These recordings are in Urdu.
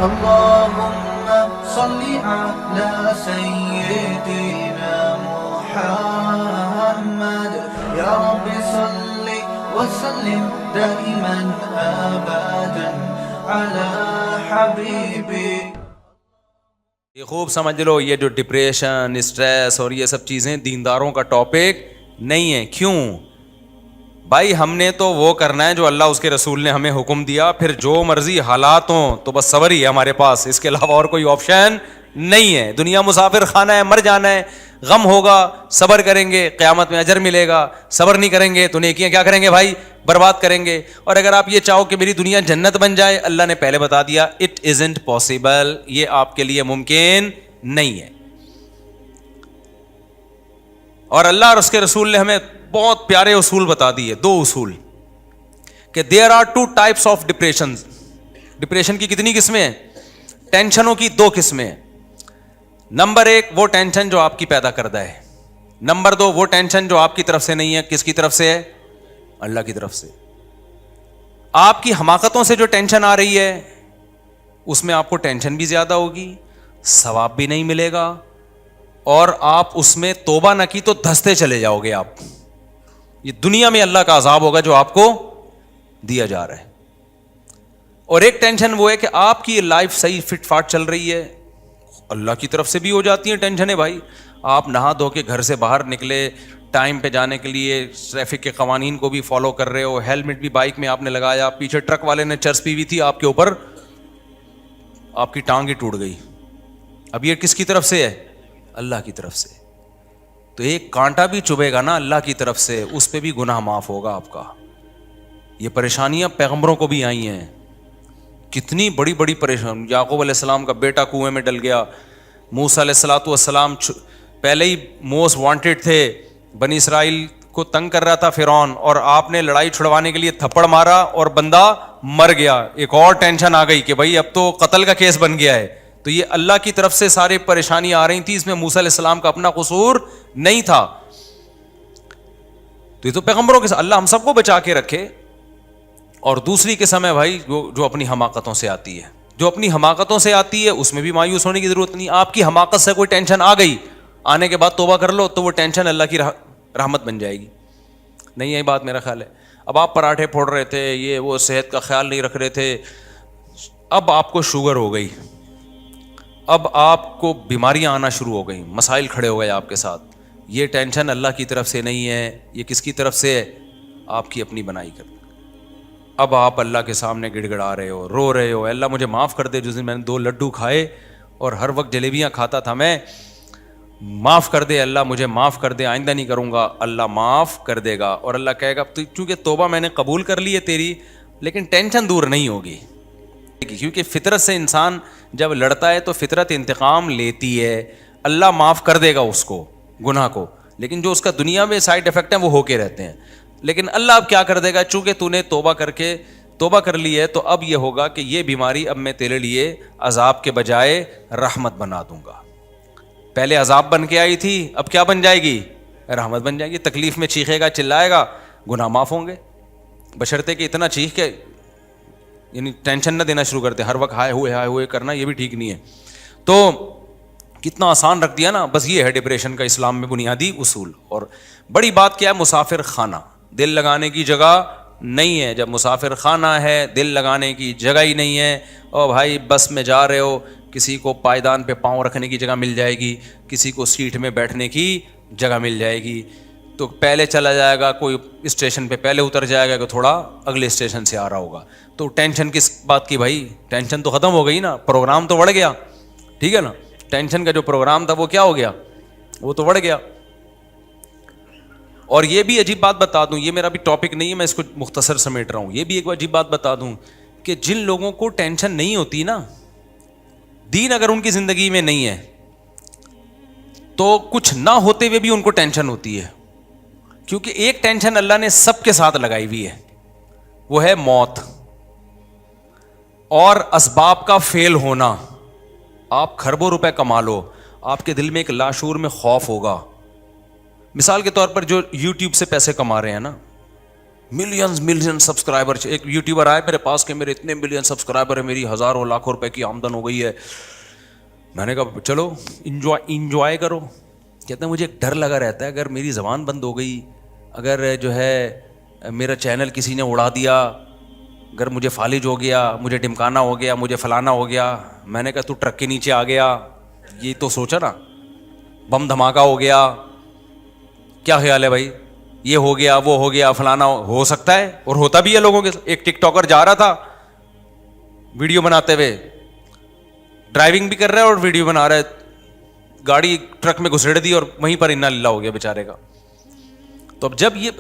اللهم صل على سيدنا محمد يا رب صل وسلم دائما ابدا على حبيبي. یہ خوب سمجھ لو، یہ جو ڈپریشن، اسٹریس اور یہ سب چیزیں دینداروں کا ٹاپک نہیں ہے. کیوں بھائی؟ ہم نے تو وہ کرنا ہے جو اللہ اس کے رسول نے ہمیں حکم دیا، پھر جو مرضی حالات ہوں تو بس صبر ہی ہے ہمارے پاس، اس کے علاوہ اور کوئی آپشن نہیں ہے. دنیا مسافر خانہ ہے، مر جانا ہے، غم ہوگا صبر کریں گے، قیامت میں اجر ملے گا. صبر نہیں کریں گے تو نیکیاں کیا کریں گے بھائی؟ برباد کریں گے. اور اگر آپ یہ چاہو کہ میری دنیا جنت بن جائے، اللہ نے پہلے بتا دیا اٹ ازنٹ پاسبل، یہ آپ کے لیے ممکن نہیں ہے. اور اللہ اور اس کے رسول نے ہمیں بہت پیارے اصول بتا دیے، 2 اصول، کہ there are 2 types of depression. Depression کی کتنی قسمیں ہیں؟ ٹینشنوں کی 2 قسمیں ہیں. نمبر 1 وہ ٹینشن جو آپ کی پیدا کردہ ہے. نمبر 2 وہ ٹینشن جو آپ کی طرف سے نہیں ہے. کس کی طرف سے ہے؟ اللہ کی طرف سے. آپ کی حماقتوں سے جو ٹینشن آ رہی ہے اس میں آپ کو ٹینشن بھی زیادہ ہوگی، ثواب بھی نہیں ملے گا، اور آپ اس میں توبہ نہ کی تو دھستے چلے جاؤ گے آپ. یہ دنیا میں اللہ کا عذاب ہوگا جو آپ کو دیا جا رہا ہے. اور ایک ٹینشن وہ ہے کہ آپ کی لائف صحیح فٹ فاٹ چل رہی ہے، اللہ کی طرف سے بھی ہو جاتی ہیں ٹینشنیں بھائی. آپ نہا دھو کے گھر سے باہر نکلے، ٹائم پہ جانے کے لیے ٹریفک کے قوانین کو بھی فالو کر رہے ہو، ہیلمٹ بھی بائک میں آپ نے لگایا، پیچھے ٹرک والے نے چرس پی ہوئی تھی آپ کے اوپر، آپ کی ٹانگ ہی ٹوٹ گئی. اب یہ کس کی طرف سے ہے؟ اللہ کی طرف سے. تو ایک کانٹا بھی چبھے گا نا اللہ کی طرف سے، اس پہ بھی گناہ معاف ہوگا آپ کا. یہ پریشانیاں پیغمبروں کو بھی آئی ہیں، کتنی بڑی بڑی پریشانی. یعقوب علیہ السلام کا بیٹا کنویں میں ڈل گیا، موسیٰ علیہ السلام پہلے ہی موسٹ وانٹڈ تھے، بنی اسرائیل کو تنگ کر رہا تھا فرعون، اور آپ نے لڑائی چھڑوانے کے لیے تھپڑ مارا اور بندہ مر گیا. ایک اور ٹینشن آ گئی کہ بھائی اب تو قتل کا کیس بن گیا ہے. تو یہ اللہ کی طرف سے ساری پریشانی آ رہی تھی، اس میں موسیٰ علیہ السلام کا اپنا قصور نہیں تھا. تو یہ تو پیغمبروں کے ساتھ اللہ ہم سب کو بچا کے رکھے. اور دوسری قسم ہے بھائی جو اپنی حماقتوں سے آتی ہے. جو اپنی حماقتوں سے آتی ہے اس میں بھی مایوس ہونے کی ضرورت نہیں. آپ کی حماقت سے کوئی ٹینشن آ گئی، آنے کے بعد توبہ کر لو تو وہ ٹینشن اللہ کی رحمت بن جائے گی. نہیں یہی بات میرا خیال ہے. اب آپ پراٹھے پھوڑ رہے تھے، یہ وہ صحت کا خیال نہیں رکھ رہے تھے، اب آپ کو شوگر ہو گئی، اب آپ کو بیماریاں آنا شروع ہو گئیں، مسائل کھڑے ہو گئے آپ کے ساتھ. یہ ٹینشن اللہ کی طرف سے نہیں ہے، یہ کس کی طرف سے ہے؟ آپ کی اپنی بنائی کر. اب آپ اللہ کے سامنے گڑ گڑا رہے ہو، رو رہے ہو، اللہ مجھے معاف کر دے، جس دن میں نے 2 لڈو کھائے اور ہر وقت جلیبیاں کھاتا تھا میں، معاف کر دے اللہ، مجھے معاف کر دے، آئندہ نہیں کروں گا. اللہ معاف کر دے گا، اور اللہ کہے گا چونکہ توبہ میں نے قبول کر لی ہے تیری، لیکن ٹینشن دور نہیں ہوگی. کیونکہ فطرت سے انسان جب لڑتا ہے تو فطرت انتقام لیتی ہے. اللہ معاف کر دے گا اس کو، گناہ کو، لیکن جو اس کا دنیا میں سائڈ افیکٹ ہیں وہ ہو کے رہتے ہیں. لیکن اللہ اب کیا کر دے گا؟ چونکہ تو نے توبہ کر لی ہے تو اب یہ ہوگا کہ یہ بیماری اب میں تیرے لیے عذاب کے بجائے رحمت بنا دوں گا. پہلے عذاب بن کے آئی تھی، اب کیا بن جائے گی؟ رحمت بن جائے گی. تکلیف میں چیخے گا، چلائے گا، گناہ معاف ہوں گے، بشرطے کہ اتنا چیخ کے یعنی ٹینشن نہ دینا شروع کرتے، ہر وقت ہائے ہوئے کرنا، یہ بھی ٹھیک نہیں ہے. تو کتنا آسان رکھ دیا نا. بس یہ ہے ڈپریشن کا اسلام میں بنیادی اصول. اور بڑی بات کیا ہے؟ مسافر خانہ، دل لگانے کی جگہ نہیں ہے. جب مسافر خانہ ہے، دل لگانے کی جگہ ہی نہیں ہے. اور بھائی بس میں جا رہے ہو، کسی کو پائیدان پہ پاؤں رکھنے کی جگہ مل جائے گی، کسی کو سیٹ میں بیٹھنے کی جگہ مل جائے گی، تو پہلے چلا جائے گا، کوئی اسٹیشن پہ پہلے اتر جائے گا کہ تھوڑا اگلے اسٹیشن سے آ رہا ہوگا. تو ٹینشن کس بات کی بھائی؟ ٹینشن تو ختم ہو گئی نا، پروگرام تو بڑھ گیا. ٹھیک ہے نا، ٹینشن کا جو پروگرام تھا وہ کیا ہو گیا؟ وہ تو بڑھ گیا. اور یہ بھی عجیب بات بتا دوں، یہ میرا بھی ٹاپک نہیں ہے، میں اس کو مختصر سمیٹ رہا ہوں. یہ بھی ایک عجیب بات بتا دوں کہ جن لوگوں کو ٹینشن نہیں ہوتی نا، دین اگر ان کی زندگی میں نہیں ہے تو کچھ نہ ہوتے ہوئے بھی ان کو ٹینشن ہوتی ہے. کیونکہ ایک ٹینشن اللہ نے سب کے ساتھ لگائی ہوئی ہے، وہ ہے موت اور اسباب کا فیل ہونا. آپ کھربوں روپے کما لو، آپ کے دل میں ایک لاشعور میں خوف ہوگا. مثال کے طور پر جو یوٹیوب سے پیسے کما رہے ہیں نا، ملین سبسکرائبر. ایک یوٹیوبر آئے میرے پاس کہ میرے اتنے ملین سبسکرائبر ہیں, میری ہزاروں لاکھوں روپے کی آمدن ہو گئی ہے. میں نے کہا چلو انجوائے کرو. کہتے ہیں مجھے ایک ڈر لگا رہتا ہے, اگر میری زبان بند ہو گئی, اگر جو ہے میرا چینل کسی نے اڑا دیا, اگر مجھے فالج ہو گیا, مجھے ڈمکانا ہو گیا, مجھے فلانا ہو گیا. میں نے کہا تو ٹرک کے نیچے آ گیا, یہ تو سوچا نا, بم دھماکہ ہو گیا, کیا خیال ہے بھائی, یہ ہو گیا وہ ہو گیا فلانا ہو سکتا ہے, اور ہوتا بھی ہے لوگوں کے. ایک ٹک ٹاکر جا رہا تھا ویڈیو بناتے ہوئے, ڈرائیونگ بھی کر رہا ہے اور ویڈیو بنا رہا ہے, گاڑی ٹرک میں گھسیڑ دی اور وہیں پر انا للہ ہو گیا بیچارے کا. تو اب جب یہ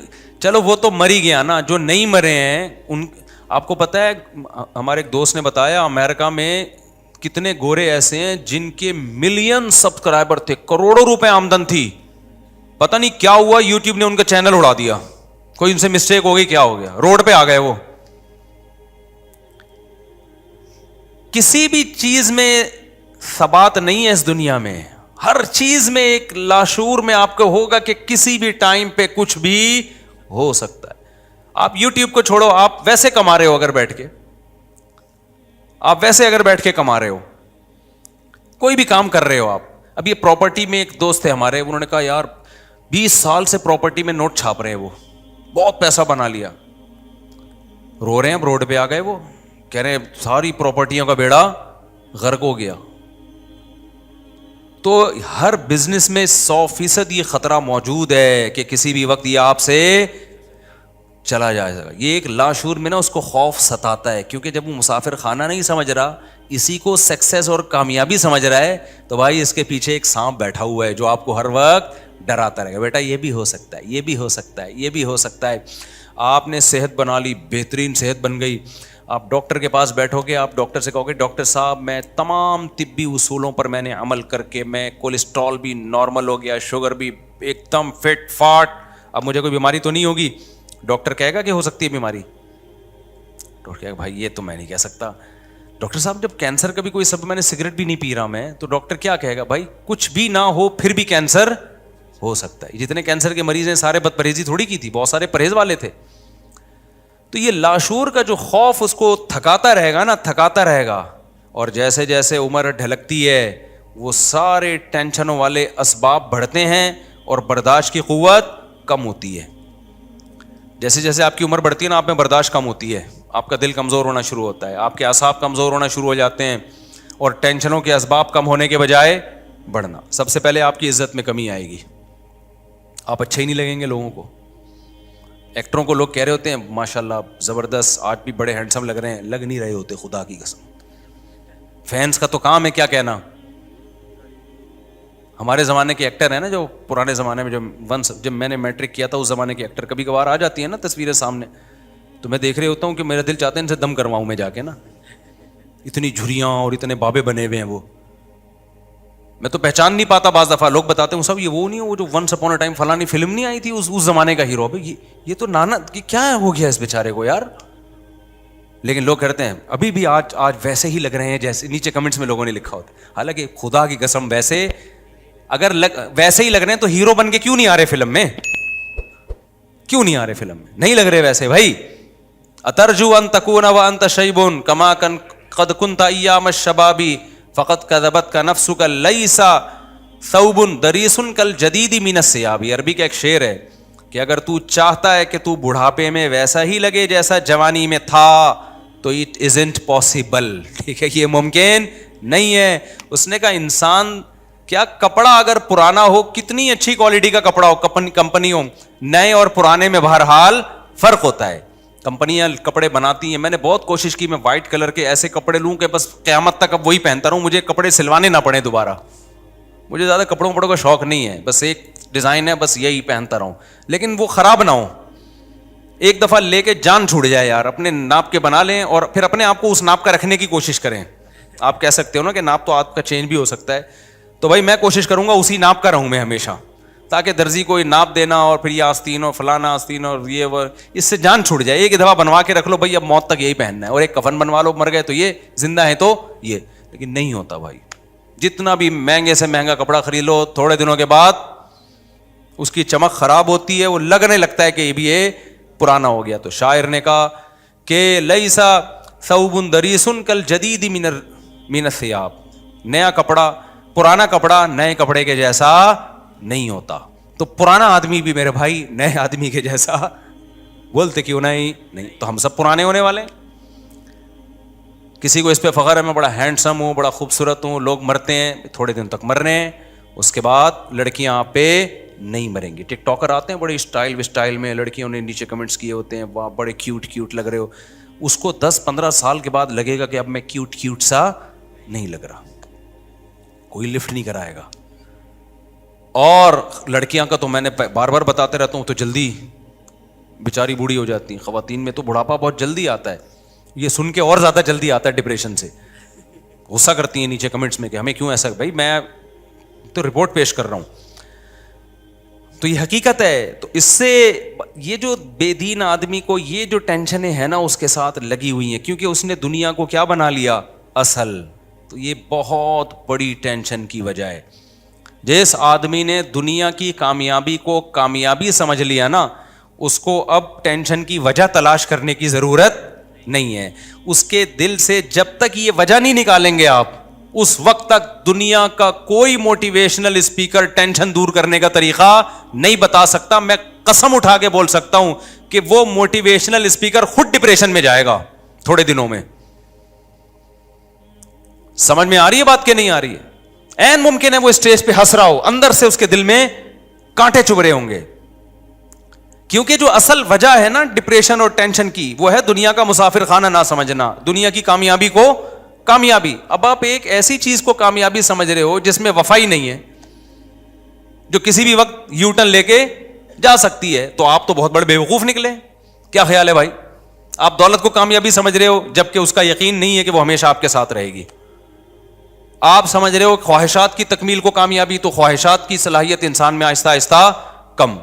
چلو وہ تو مر ہی گیا نا, جو نہیں مرے ہیں ان, آپ کو پتہ ہے ہمارے ایک دوست نے بتایا امریکہ میں کتنے گورے ایسے ہیں جن کے ملین سبسکرائبر تھے, کروڑوں روپے آمدن تھی, پتہ نہیں کیا ہوا یوٹیوب نے ان کا چینل اڑا دیا, کوئی ان سے مسٹیک ہو گئی, کیا ہو گیا, روڈ پہ آ گئے وہ. کسی بھی چیز میں ثبات نہیں ہے اس دنیا میں, ہر چیز میں ایک لاشعور میں آپ کو ہوگا کہ کسی بھی ٹائم پہ کچھ بھی ہو سکتا ہے. آپ یوٹیوب کو چھوڑو, آپ ویسے کما رہے ہو, اگر بیٹھ کے آپ ویسے اگر بیٹھ کے کما رہے ہو, کوئی بھی کام کر رہے ہو آپ. اب یہ پراپرٹی میں ایک دوست تھے ہمارے, انہوں نے کہا یار 20 سال سے پراپرٹی میں نوٹ چھاپ رہے ہیں, وہ بہت پیسہ بنا لیا. رو رہے ہیں, اب روڈ پہ آ گئے, وہ کہہ رہے ہیں ساری پراپرٹیوں کا بیڑا غرق ہو گیا. تو ہر بزنس میں 100% یہ خطرہ موجود ہے کہ کسی بھی وقت یہ آپ سے چلا جائے گا. یہ ایک لاشعور میں نا اس کو خوف ستاتا ہے, کیونکہ جب وہ مسافر خانہ نہیں سمجھ رہا, اسی کو سکسیس اور کامیابی سمجھ رہا ہے, تو بھائی اس کے پیچھے ایک سانپ بیٹھا ہوا ہے جو آپ کو ہر وقت ڈراتا رہے گا, بیٹا یہ بھی ہو سکتا ہے, یہ بھی ہو سکتا ہے, یہ بھی ہو سکتا ہے. آپ نے صحت بنا لی, بہترین صحت بن گئی, آپ ڈاکٹر کے پاس بیٹھو گے, آپ ڈاکٹر سے کہو گے ڈاکٹر صاحب میں تمام طبی اصولوں پر میں نے عمل کر کے میں کولیسٹرول بھی نارمل ہو گیا, شوگر بھی ایک دم فٹ فاٹ, اب مجھے کوئی بیماری تو نہیں ہوگی. ڈاکٹر کہے گا کہ ہو سکتی ہے بیماری, ڈاکٹر کہے گا بھائی یہ تو میں نہیں کہہ سکتا. ڈاکٹر صاحب جب کینسر کا بھی کوئی سب, میں نے سگریٹ بھی نہیں پی رہا میں, تو ڈاکٹر کیا کہے گا, بھائی کچھ بھی نہ ہو پھر بھی کینسر ہو سکتا ہے. جتنے کینسر کے مریض ہیں سارے بد پرہیزی تھوڑی کی تھی, بہت سارے پرہیز والے تھے. تو یہ لاشعور کا جو خوف اس کو تھکاتا رہے گا نا, تھکاتا رہے گا, اور جیسے جیسے عمر ڈھلکتی ہے وہ سارے ٹینشنوں والے اسباب بڑھتے ہیں اور برداشت کی قوت کم ہوتی ہے. جیسے جیسے آپ کی عمر بڑھتی ہے نا, آپ میں برداشت کم ہوتی ہے, آپ کا دل کمزور ہونا شروع ہوتا ہے, آپ کے اعصاب کمزور ہونا شروع ہو جاتے ہیں, اور ٹینشنوں کے اسباب کم ہونے کے بجائے بڑھنا. سب سے پہلے آپ کی عزت میں کمی آئے گی, آپ اچھے ہی نہیں لگیں گے لوگوں کو. ایکٹروں کو لوگ کہہ رہے ہوتے ہیں ماشاءاللہ زبردست, آج بھی بڑے ہینڈسم لگ رہے ہیں, لگ نہیں رہے ہوتے, خدا کی قسم. فینس کا تو کام ہے کیا کہنا. ہمارے زمانے کے ایکٹر ہیں نا, جو پرانے زمانے میں جب میں نے میٹرک کیا تھا اس زمانے کے ایکٹر, کبھی کبھار آ جاتی ہیں نا تصویریں سامنے, تو میں دیکھ رہے ہوتا ہوں کہ میرا دل چاہتا ہے ان سے دم کرواؤں میں جا کے نا, اتنی جھریاں اور اتنے بابے بنے ہوئے ہیں وہ, میں تو پہچان نہیں پاتا. بعض دفعہ لوگ بتاتے ہیں صاحب یہ وہ نہیں, وہ جو ونس اپون اے ٹائم فلانی فلم نہیں آئی تھی اس زمانے کا ہیرو, یہ تو نانا کیا ہو گیا اس بیچارے کو یار. لیکن لوگ کہتے ہیں ابھی بھی آج ویسے ہی لگ رہے ہیں جیسے نیچے کمنٹس میں لوگوں نے لکھا ہوتا ہے. حالانکہ خدا کی قسم ویسے اگر ویسے ہی لگ رہے ہیں تو ہیرو بن کے کیوں نہیں آ رہے فلم میں, کیوں نہیں آ رہے فلم میں, نہیں لگ رہے ویسے بھائی. اترجو ان تکون وانت شیب کما قد کنت ایام الشباب فقط کذبت کا نفس کا لیس ثوب دریس کالجدید من الثیاب. عربی کا ایک شعر ہے کہ اگر تو چاہتا ہے کہ تو بڑھاپے میں ویسا ہی لگے جیسا جوانی میں تھا تو اٹ ازنٹ پاسبل. ٹھیک ہے, یہ ممکن نہیں ہے. اس نے کہا انسان کیا کپڑا اگر پرانا ہو, کتنی اچھی کوالٹی کا کپڑا ہو, کمپنی ہو, نئے اور پرانے میں بہرحال فرق ہوتا ہے. کمپنیاں کپڑے بناتی ہیں, میں نے بہت کوشش کی میں وائٹ کلر کے ایسے کپڑے لوں کہ بس قیامت تک اب وہی پہنتا رہوں, مجھے کپڑے سلوانے نہ پڑیں دوبارہ. مجھے زیادہ کپڑوں کا شوق نہیں ہے, بس ایک ڈیزائن ہے بس یہی پہنتا رہوں, لیکن وہ خراب نہ ہو. ایک دفعہ لے کے جان چھوڑ جائے یار, اپنے ناپ کے بنا لیں اور پھر اپنے آپ کو اس ناپ کا رکھنے کی کوشش کریں. آپ کہہ سکتے ہو نا کہ ناپ تو آپ کا چینج بھی ہو سکتا ہے, تو بھائی میں کوشش کروں گا اسی ناپ کا رہوں میں ہمیشہ, تاکہ درزی کو ناپ دینا اور پھر یہ آستین اور فلانا آستین اور یہ وہ, اس سے جان چھوٹ جائے. ایک دفعہ بنوا کے رکھ لو بھائی اب موت تک یہی پہننا ہے, اور ایک کفن بنوا لو, مر گئے تو یہ, زندہ ہے تو یہ. لیکن نہیں ہوتا بھائی, جتنا بھی مہنگے سے مہنگا کپڑا خرید لو تھوڑے دنوں کے بعد اس کی چمک خراب ہوتی ہے, وہ لگنے لگتا ہے کہ یہ بھی پرانا ہو گیا. تو شاعر نے کہا کہ لیسا ثوب دریس کل جدید من الثیاب, نیا کپڑا, پرانا کپڑا نئے کپڑے کے جیسا نہیں ہوتا. تو پرانا آدمی بھی میرے بھائی نئے آدمی کے جیسا بولتے کیوں نہیں. تو ہم سب پرانے ہونے والے ہیں. کسی کو اس پہ فخر ہے میں بڑا ہینڈسم ہوں, بڑا خوبصورت ہوں. لوگ مرتے ہیں, تھوڑے دن تک مر رہے ہیں, اس کے بعد لڑکیاں آپ پہ نہیں مریں گی. ٹک ٹاکر آتے ہیں بڑے اسٹائل میں, لڑکیوں نے نیچے کمنٹس کیے ہوتے ہیں واہ بڑے کیوٹ لگ رہے ہو. اس کو 10-15 سال کے بعد لگے گا کہ اب میں کیوٹ سا نہیں لگ رہا, کوئی لفٹ نہیں کرائے گا. اور لڑکیاں کا تو میں نے بار بار بتاتے رہتا ہوں, تو جلدی بیچاری بوڑھی ہو جاتی ہیں. خواتین میں تو بڑھاپا بہت جلدی آتا ہے, یہ سن کے اور زیادہ جلدی آتا ہے ڈپریشن سے. غصہ کرتی ہیں نیچے کمنٹس میں کہ ہمیں کیوں ایسا. بھائی میں تو رپورٹ پیش کر رہا ہوں, تو یہ حقیقت ہے. تو اس سے یہ جو بے دین آدمی کو یہ جو ٹینشنیں ہیں نا اس کے ساتھ لگی ہوئی ہیں, کیونکہ اس نے دنیا کو کیا بنا لیا, اصل. تو یہ بہت بڑی ٹینشن کی وجہ ہے. جس آدمی نے دنیا کی کامیابی کو کامیابی سمجھ لیا نا, اس کو اب ٹینشن کی وجہ تلاش کرنے کی ضرورت نہیں ہے. اس کے دل سے جب تک یہ وجہ نہیں نکالیں گے آپ, اس وقت تک دنیا کا کوئی موٹیویشنل اسپیکر ٹینشن دور کرنے کا طریقہ نہیں بتا سکتا. میں قسم اٹھا کے بول سکتا ہوں کہ وہ موٹیویشنل اسپیکر خود ڈپریشن میں جائے گا تھوڑے دنوں میں. سمجھ میں آ رہی ہے بات کہ نہیں آ رہی ہے؟ این ممکن ہے وہ اسٹیج پہ ہنس رہا ہو, اندر سے اس کے دل میں کانٹے چبھ رہے ہوں گے. کیونکہ جو اصل وجہ ہے نا ڈپریشن اور ٹینشن کی, وہ ہے دنیا کا مسافر خانہ نہ سمجھنا, دنیا کی کامیابی کو کامیابی. اب آپ ایک ایسی چیز کو کامیابی سمجھ رہے ہو جس میں وفا ہی نہیں ہے, جو کسی بھی وقت یو ٹرن لے کے جا سکتی ہے, تو آپ تو بہت بڑے بیوقوف نکلے. کیا خیال ہے بھائی؟ آپ دولت کو کامیابی سمجھ رہے ہو جبکہ اس کا یقین نہیں ہے کہ وہ ہمیشہ آپ کے ساتھ رہے گی. آپ سمجھ رہے ہو خواہشات کی تکمیل کو کامیابی, تو خواہشات کی صلاحیت انسان میں آہستہ آہستہ کم,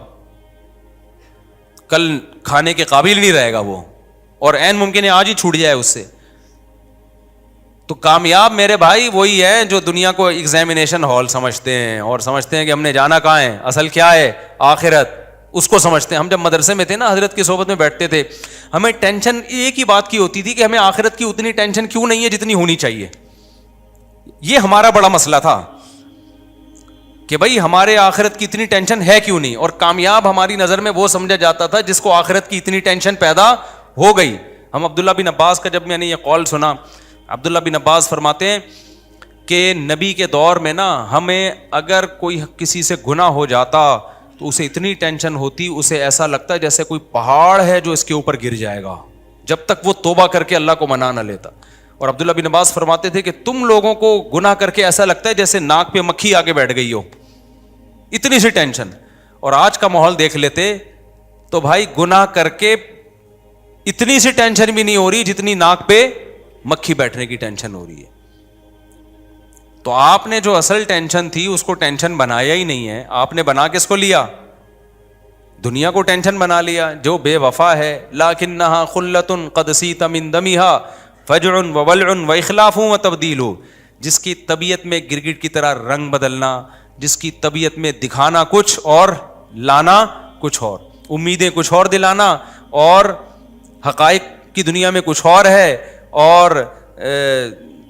کل کھانے کے قابل نہیں رہے گا وہ, اور عین ممکن ہے آج ہی چھوٹ جائے اس سے. تو کامیاب میرے بھائی وہی ہے جو دنیا کو ایگزامینیشن ہال سمجھتے ہیں اور سمجھتے ہیں کہ ہم نے جانا کہاں ہے, اصل کیا ہے, آخرت, اس کو سمجھتے ہیں. ہم جب مدرسے میں تھے نا, حضرت کی صحبت میں بیٹھتے تھے, ہمیں ٹینشن ایک ہی بات کی ہوتی تھی کہ ہمیں آخرت کی اتنی ٹینشن کیوں نہیں ہے جتنی ہونی چاہیے. یہ ہمارا بڑا مسئلہ تھا کہ بھائی ہمارے آخرت کی اتنی ٹینشن ہے کیوں نہیں. اور کامیاب ہماری نظر میں وہ سمجھا جاتا تھا جس کو آخرت کی اتنی ٹینشن پیدا ہو گئی. ہم عبداللہ بن عباس کا جب میں نے یہ قول سنا, عبداللہ بن عباس فرماتے ہیں کہ نبی کے دور میں نا ہمیں اگر کوئی کسی سے گناہ ہو جاتا تو اسے اتنی ٹینشن ہوتی, اسے ایسا لگتا جیسے کوئی پہاڑ ہے جو اس کے اوپر گر جائے گا, جب تک وہ توبہ کر کے اللہ کو منا نہ لیتا. اور عبداللہ بن عباس فرماتے تھے کہ تم لوگوں کو گناہ کر کے ایسا لگتا ہے جیسے ناک پہ مکھی آ کے بیٹھ گئی ہو, اتنی سی ٹینشن. اور آج کا ماحول دیکھ لیتے تو بھائی گناہ کر کے اتنی سی ٹینشن بھی نہیں ہو رہی جتنی ناک پہ مکھی بیٹھنے کی ٹینشن ہو رہی ہے. تو آپ نے جو اصل ٹینشن تھی اس کو ٹینشن بنایا ہی نہیں ہے. آپ نے بنا کس کو لیا؟ دنیا کو ٹینشن بنا لیا. جو بے وفا ہے, لکنھا خلۃ قد سیت من دمھا فجع وولع واخلاف وتبدیل, جس کی طبیعت میں گرگٹ کی طرح رنگ بدلنا, جس کی طبیعت میں دکھانا کچھ اور لانا کچھ اور, امیدیں کچھ اور دلانا اور حقائق کی دنیا میں کچھ اور ہے, اور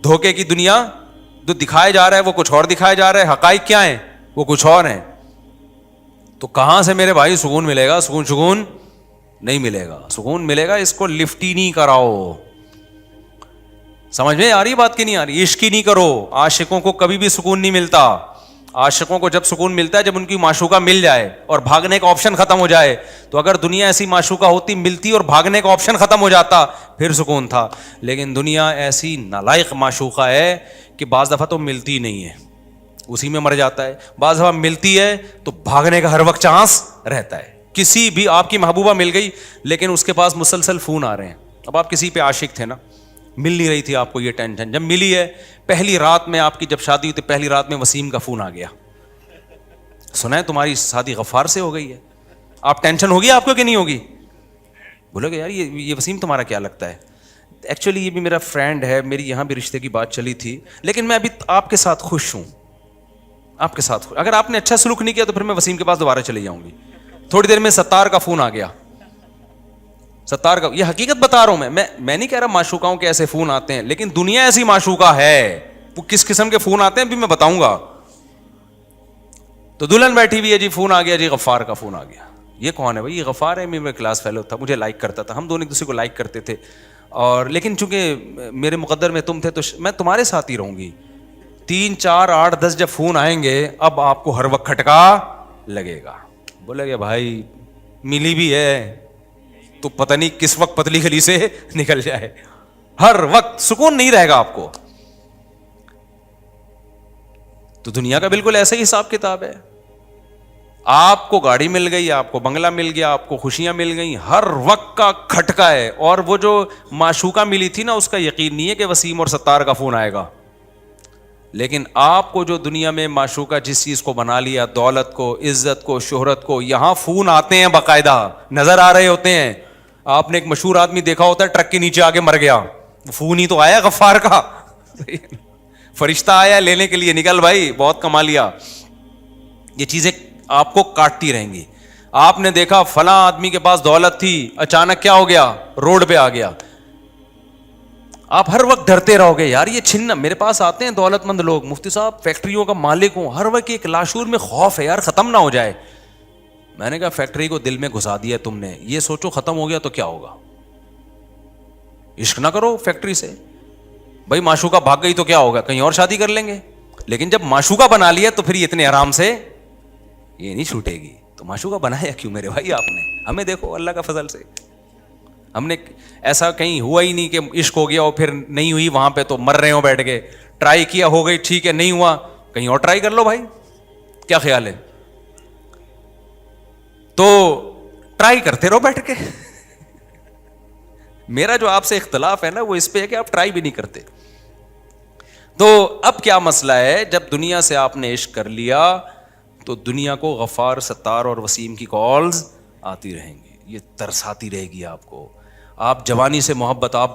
دھوکے کی دنیا جو دکھائے جا رہا ہے وہ کچھ اور دکھائے جا رہا ہے, حقائق کیا ہیں وہ کچھ اور ہیں. تو کہاں سے میرے بھائی سکون ملے گا؟ سکون نہیں ملے گا. سکون ملے گا اس کو لفٹ ہی نہیں کراؤ. سمجھ میں آ رہی بات کی نہیں آ رہی؟ عشق ہی نہیں کرو. عاشقوں کو کبھی بھی سکون نہیں ملتا. عاشقوں کو جب سکون ملتا ہے جب ان کی معشوقہ مل جائے اور بھاگنے کا آپشن ختم ہو جائے. تو اگر دنیا ایسی معشوقہ ہوتی, ملتی اور بھاگنے کا آپشن ختم ہو جاتا پھر سکون تھا. لیکن دنیا ایسی نالائق معشوقہ ہے کہ بعض دفعہ تو ملتی نہیں ہے, اسی میں مر جاتا ہے. بعض دفعہ ملتی ہے تو بھاگنے کا ہر وقت چانس رہتا ہے. کسی بھی آپ کی محبوبہ مل گئی لیکن اس کے پاس مسلسل فون آ رہے ہیں. اب آپ کسی پہ عاشق تھے نا, مل نہیں رہی تھی آپ کو یہ ٹینشن, جب ملی ہے پہلی رات میں, آپ کی جب شادی ہوئی تھی پہلی رات میں وسیم کا فون آ گیا, سنا ہے تمہاری شادی غفار سے ہو گئی ہے. آپ ٹینشن ہوگی آپ کو کہ نہیں ہوگی؟ بولو گے یار یہ وسیم تمہارا کیا لگتا ہے؟ ایکچولی یہ بھی میرا فرینڈ ہے, میری یہاں بھی رشتے کی بات چلی تھی, لیکن میں ابھی آپ کے ساتھ خوش ہوں. آپ کے ساتھ اگر آپ نے اچھا سلوک نہیں کیا تو پھر میں وسیم کے پاس دوبارہ چلی جاؤں گی. تھوڑی دیر میں ستار کا فون آ گیا, ستار کا, یہ حقیقت بتا رہا ہوں میں نہیں کہہ رہا معشوقاؤں کے ایسے فون آتے ہیں, لیکن دنیا ایسی معشوقہ ہے, وہ کس قسم کے فون آتے ہیں بھی میں بتاؤں گا. تو دلہن بیٹھی ہوئی ہے جی, فون آ گیا جی, غفار کا فون آ گیا. یہ کون ہے بھائی؟ یہ غفار ہے, میرا کلاس فیلو تھا, مجھے لائک کرتا تھا, ہم دونوں ایک دوسرے کو لائک کرتے تھے, اور لیکن چونکہ میرے مقدر میں تم تھے تو میں تمہارے ساتھ ہی رہوں گی. 3 4 8 10 جب فون آئیں گے اب آپ کو ہر وقت کھٹکا لگے گا. بولے کہ بھائی ملی بھی ہے تو پتہ نہیں کس وقت پتلی گلی سے نکل جائے, ہر وقت سکون نہیں رہے گا آپ کو. تو دنیا کا بالکل ایسا ہی حساب کتاب ہے. آپ کو گاڑی مل گئی, آپ کو بنگلہ مل گیا, آپ کو خوشیاں مل گئیں, ہر وقت کا کھٹکا ہے. اور وہ جو معشوقہ ملی تھی نا, اس کا یقین نہیں ہے کہ وسیم اور ستار کا فون آئے گا. لیکن آپ کو جو دنیا میں معشوقہ جس چیز کو بنا لیا, دولت کو, عزت کو, شہرت کو, یہاں فون آتے ہیں باقاعدہ, نظر آ رہے ہوتے ہیں. آپ نے ایک مشہور آدمی دیکھا ہوتا ہے ٹرک کے نیچے آگے مر گیا, فون ہی تو آیا غفار کا, فرشتہ آیا لینے کے لیے, نکل بھائی بہت کما لیا. یہ چیزیں آپ کو کاٹتی رہیں گی. آپ نے دیکھا فلاں آدمی کے پاس دولت تھی, اچانک کیا ہو گیا, روڈ پہ آ گیا. آپ ہر وقت ڈرتے رہو گے یار یہ چھننا. میرے پاس آتے ہیں دولت مند لوگ, مفتی صاحب فیکٹریوں کا مالک ہوں, ہر وقت ایک لاشعور میں خوف ہے یار ختم نہ ہو جائے. میں نے کہا فیکٹری کو دل میں گھسا دیا تم نے, یہ سوچو ختم ہو گیا تو کیا ہوگا. عشق نہ کرو فیکٹری سے بھائی, معشوقہ بھاگ گئی تو کیا ہوگا, کہیں اور شادی کر لیں گے. لیکن جب معشوقہ بنا لیا تو پھر اتنے آرام سے یہ نہیں چھوٹے گی. تو معشوقہ بنایا کیوں میرے بھائی آپ نے؟ ہمیں دیکھو اللہ کا فضل سے ہم نے ایسا کہیں ہوا ہی نہیں کہ عشق ہو گیا اور پھر نہیں ہوئی وہاں پہ تو مر رہے ہو بیٹھ کے. ٹرائی کیا, ہو گئی ٹھیک ہے, نہیں ہوا کہیں اور ٹرائی کر لو بھائی, کیا خیال ہے؟ تو ٹرائی کرتے رہو بیٹھ کے. میرا جو آپ سے اختلاف ہے نا وہ اس پہ ہے کہ آپ ٹرائی بھی نہیں کرتے. تو اب کیا مسئلہ ہے, جب دنیا سے آپ نے عشق کر لیا تو دنیا کو غفار, ستار اور وسیم کی کالز آتی رہیں گی, یہ ترساتی رہے گی آپ کو. آپ جوانی سے محبت, آپ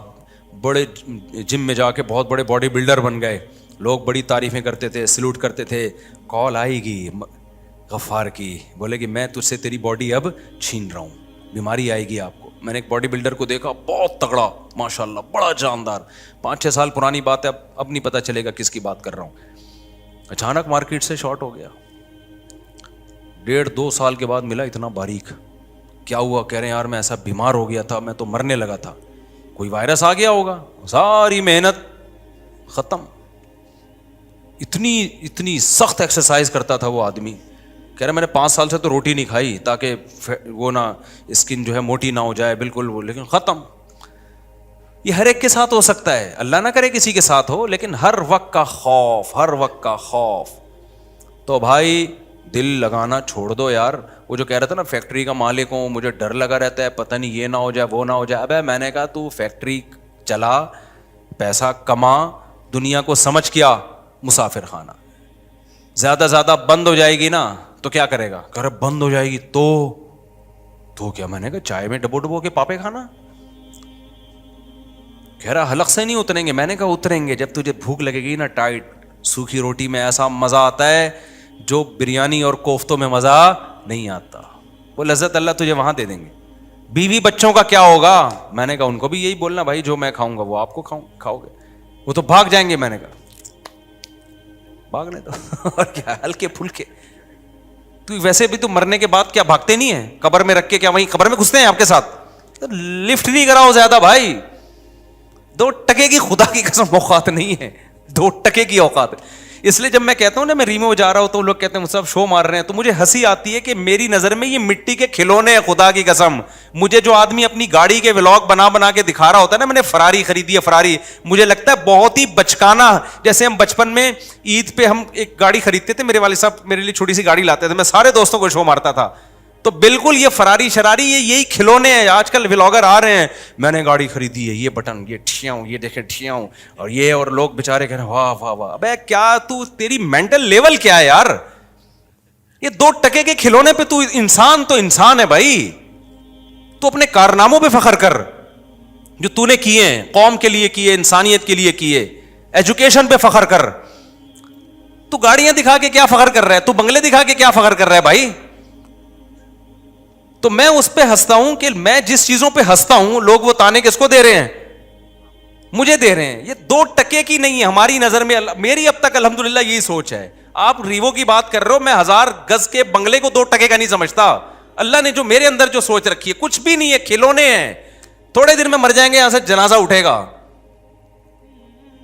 بڑے جم میں جا کے بہت بڑے باڈی بلڈر بن گئے, لوگ بڑی تعریفیں کرتے تھے, سلوٹ کرتے تھے, کال آئے گی غفار کی, بولے کہ میں تجھ سے تیری باڈی اب چھین رہا ہوں, بیماری آئے گی آپ کو. میں نے ایک باڈی بلڈر کو دیکھا, بہت تگڑا ماشاء اللہ, بڑا جاندار, 5-6 سال پرانی بات ہے, اب نہیں پتہ چلے گا کس کی بات کر رہا ہوں. اچانک مارکیٹ سے شارٹ ہو گیا, 1.5-2 سال کے بعد ملا اتنا باریک. کیا ہوا؟ کہہ رہے ہیں یار میں ایسا بیمار ہو گیا تھا, میں تو مرنے لگا تھا, کوئی وائرس آ گیا ہوگا, ساری محنت ختم. اتنی سخت ایکسرسائز کرتا تھا وہ آدمی, کہہ رہے میں نے 5 سال سے تو روٹی نہیں کھائی تاکہ وہ نہ اسکن جو ہے موٹی نہ ہو جائے بالکل وہ, لیکن ختم. یہ ہر ایک کے ساتھ ہو سکتا ہے, اللہ نہ کرے کسی کے ساتھ ہو, لیکن ہر وقت کا خوف, ہر وقت کا خوف. تو بھائی دل لگانا چھوڑ دو یار. وہ جو کہہ رہا تھا نا فیکٹری کا مالک ہوں, مجھے ڈر لگا رہتا ہے پتہ نہیں یہ نہ ہو جائے وہ نہ ہو جائے. ابے میں نے کہا تو فیکٹری چلا, پیسہ کما, دنیا کو سمجھ کیا مسافر خانہ. زیادہ بند ہو جائے گی نا تو کیا کرے گا, کہہ رہا بند ہو جائے گی تو کیا؟ میں نے کہا چائے میں ڈبو کے پاپے کھانا. کہہ رہا حلق سے نہیں اتریں گے. میں نے کہا اتریں گے, جب تجھے بھوک لگے گی نا ٹائٹ, سوکھی روٹی میں ایسا مزہ آتا ہے جو بریانی اور کوفتوں میں مزہ نہیں آتا. وہ لذت اللہ تجھے وہاں دے دیں گے. بیوی بچوں کا کیا ہوگا؟ میں نے کہا ان کو بھی یہی بولنا بھائی, جو میں کھاؤں گا وہ آپ کو کھاؤ گے. وہ تو بھاگ جائیں گے. میں نے کہا بھاگنے دو اور کیا, ہلکے پھلکے. تو ویسے بھی تو مرنے کے بعد کیا بھاگتے نہیں ہیں قبر میں رکھ کے, کیا وہیں قبر میں گھستے ہیں آپ کے ساتھ؟ لفٹ نہیں کراؤ زیادہ بھائی, 2 ٹکے کی خدا کی قسم اوقات نہیں ہے, 2 ٹکے کی اوقات. اس لیے جب میں کہتا ہوں نا میں ریمو جا رہا ہوں تو لوگ کہتے ہیں سب شو مار رہے ہیں, تو مجھے ہنسی آتی ہے کہ میری نظر میں یہ مٹی کے کھلونے ہیں خدا کی قسم. مجھے جو آدمی اپنی گاڑی کے ولاگ بنا کے دکھا رہا ہوتا ہے نا, میں نے فراری خریدی ہے فراری, مجھے لگتا ہے بہت ہی بچکانا. جیسے ہم بچپن میں عید پہ ہم ایک گاڑی خریدتے تھے, میرے والد صاحب میرے لیے چھوٹی سی گاڑی لاتے تھے, میں سارے دوستوں کو شو مارتا تھا. تو بالکل یہ فراری شراری یہی کھلونے ہیں. آج کل ولاگر آ رہے ہیں, میں نے گاڑی خریدی ہے, یہ بٹن, یہ ٹھیاؤں, یہ دیکھیں ٹھیاؤں, اور یہ, اور لوگ بےچارے کہہ رہے ہیں واہ واہ واہ. ابے کیا تیری مینٹل لیول کیا ہے یار؟ یہ 2 ٹکے کے کھلونے پہ تو انسان ہے بھائی. تو اپنے کارناموں پہ فخر کر جو تو نے کیے ہیں, قوم کے لیے کیے, انسانیت کے لیے کیے. ایجوکیشن پہ فخر کر. تو گاڑیاں دکھا کے کیا فخر کر رہا ہے؟ تو بنگلے دکھا کے کیا فخر کر رہا ہے بھائی؟ تو میں اس پہ ہنستا ہوں کہ میں جس چیزوں پہ ہنستا ہوں لوگ وہ تانے کس کو دے رہے ہیں؟ مجھے دے رہے ہیں. یہ 2 ٹکے کی نہیں ہے ہماری نظر میں. میری اب تک الحمدللہ یہی سوچ ہے. آپ ریوو کی بات کر رہے ہو, میں 1000 گز کے بنگلے کو 2 ٹکے کا نہیں سمجھتا. اللہ نے جو میرے اندر جو سوچ رکھی ہے کچھ بھی نہیں ہے, کھلونے ہیں. تھوڑے دن میں مر جائیں گے, یہاں سے جنازہ اٹھے گا.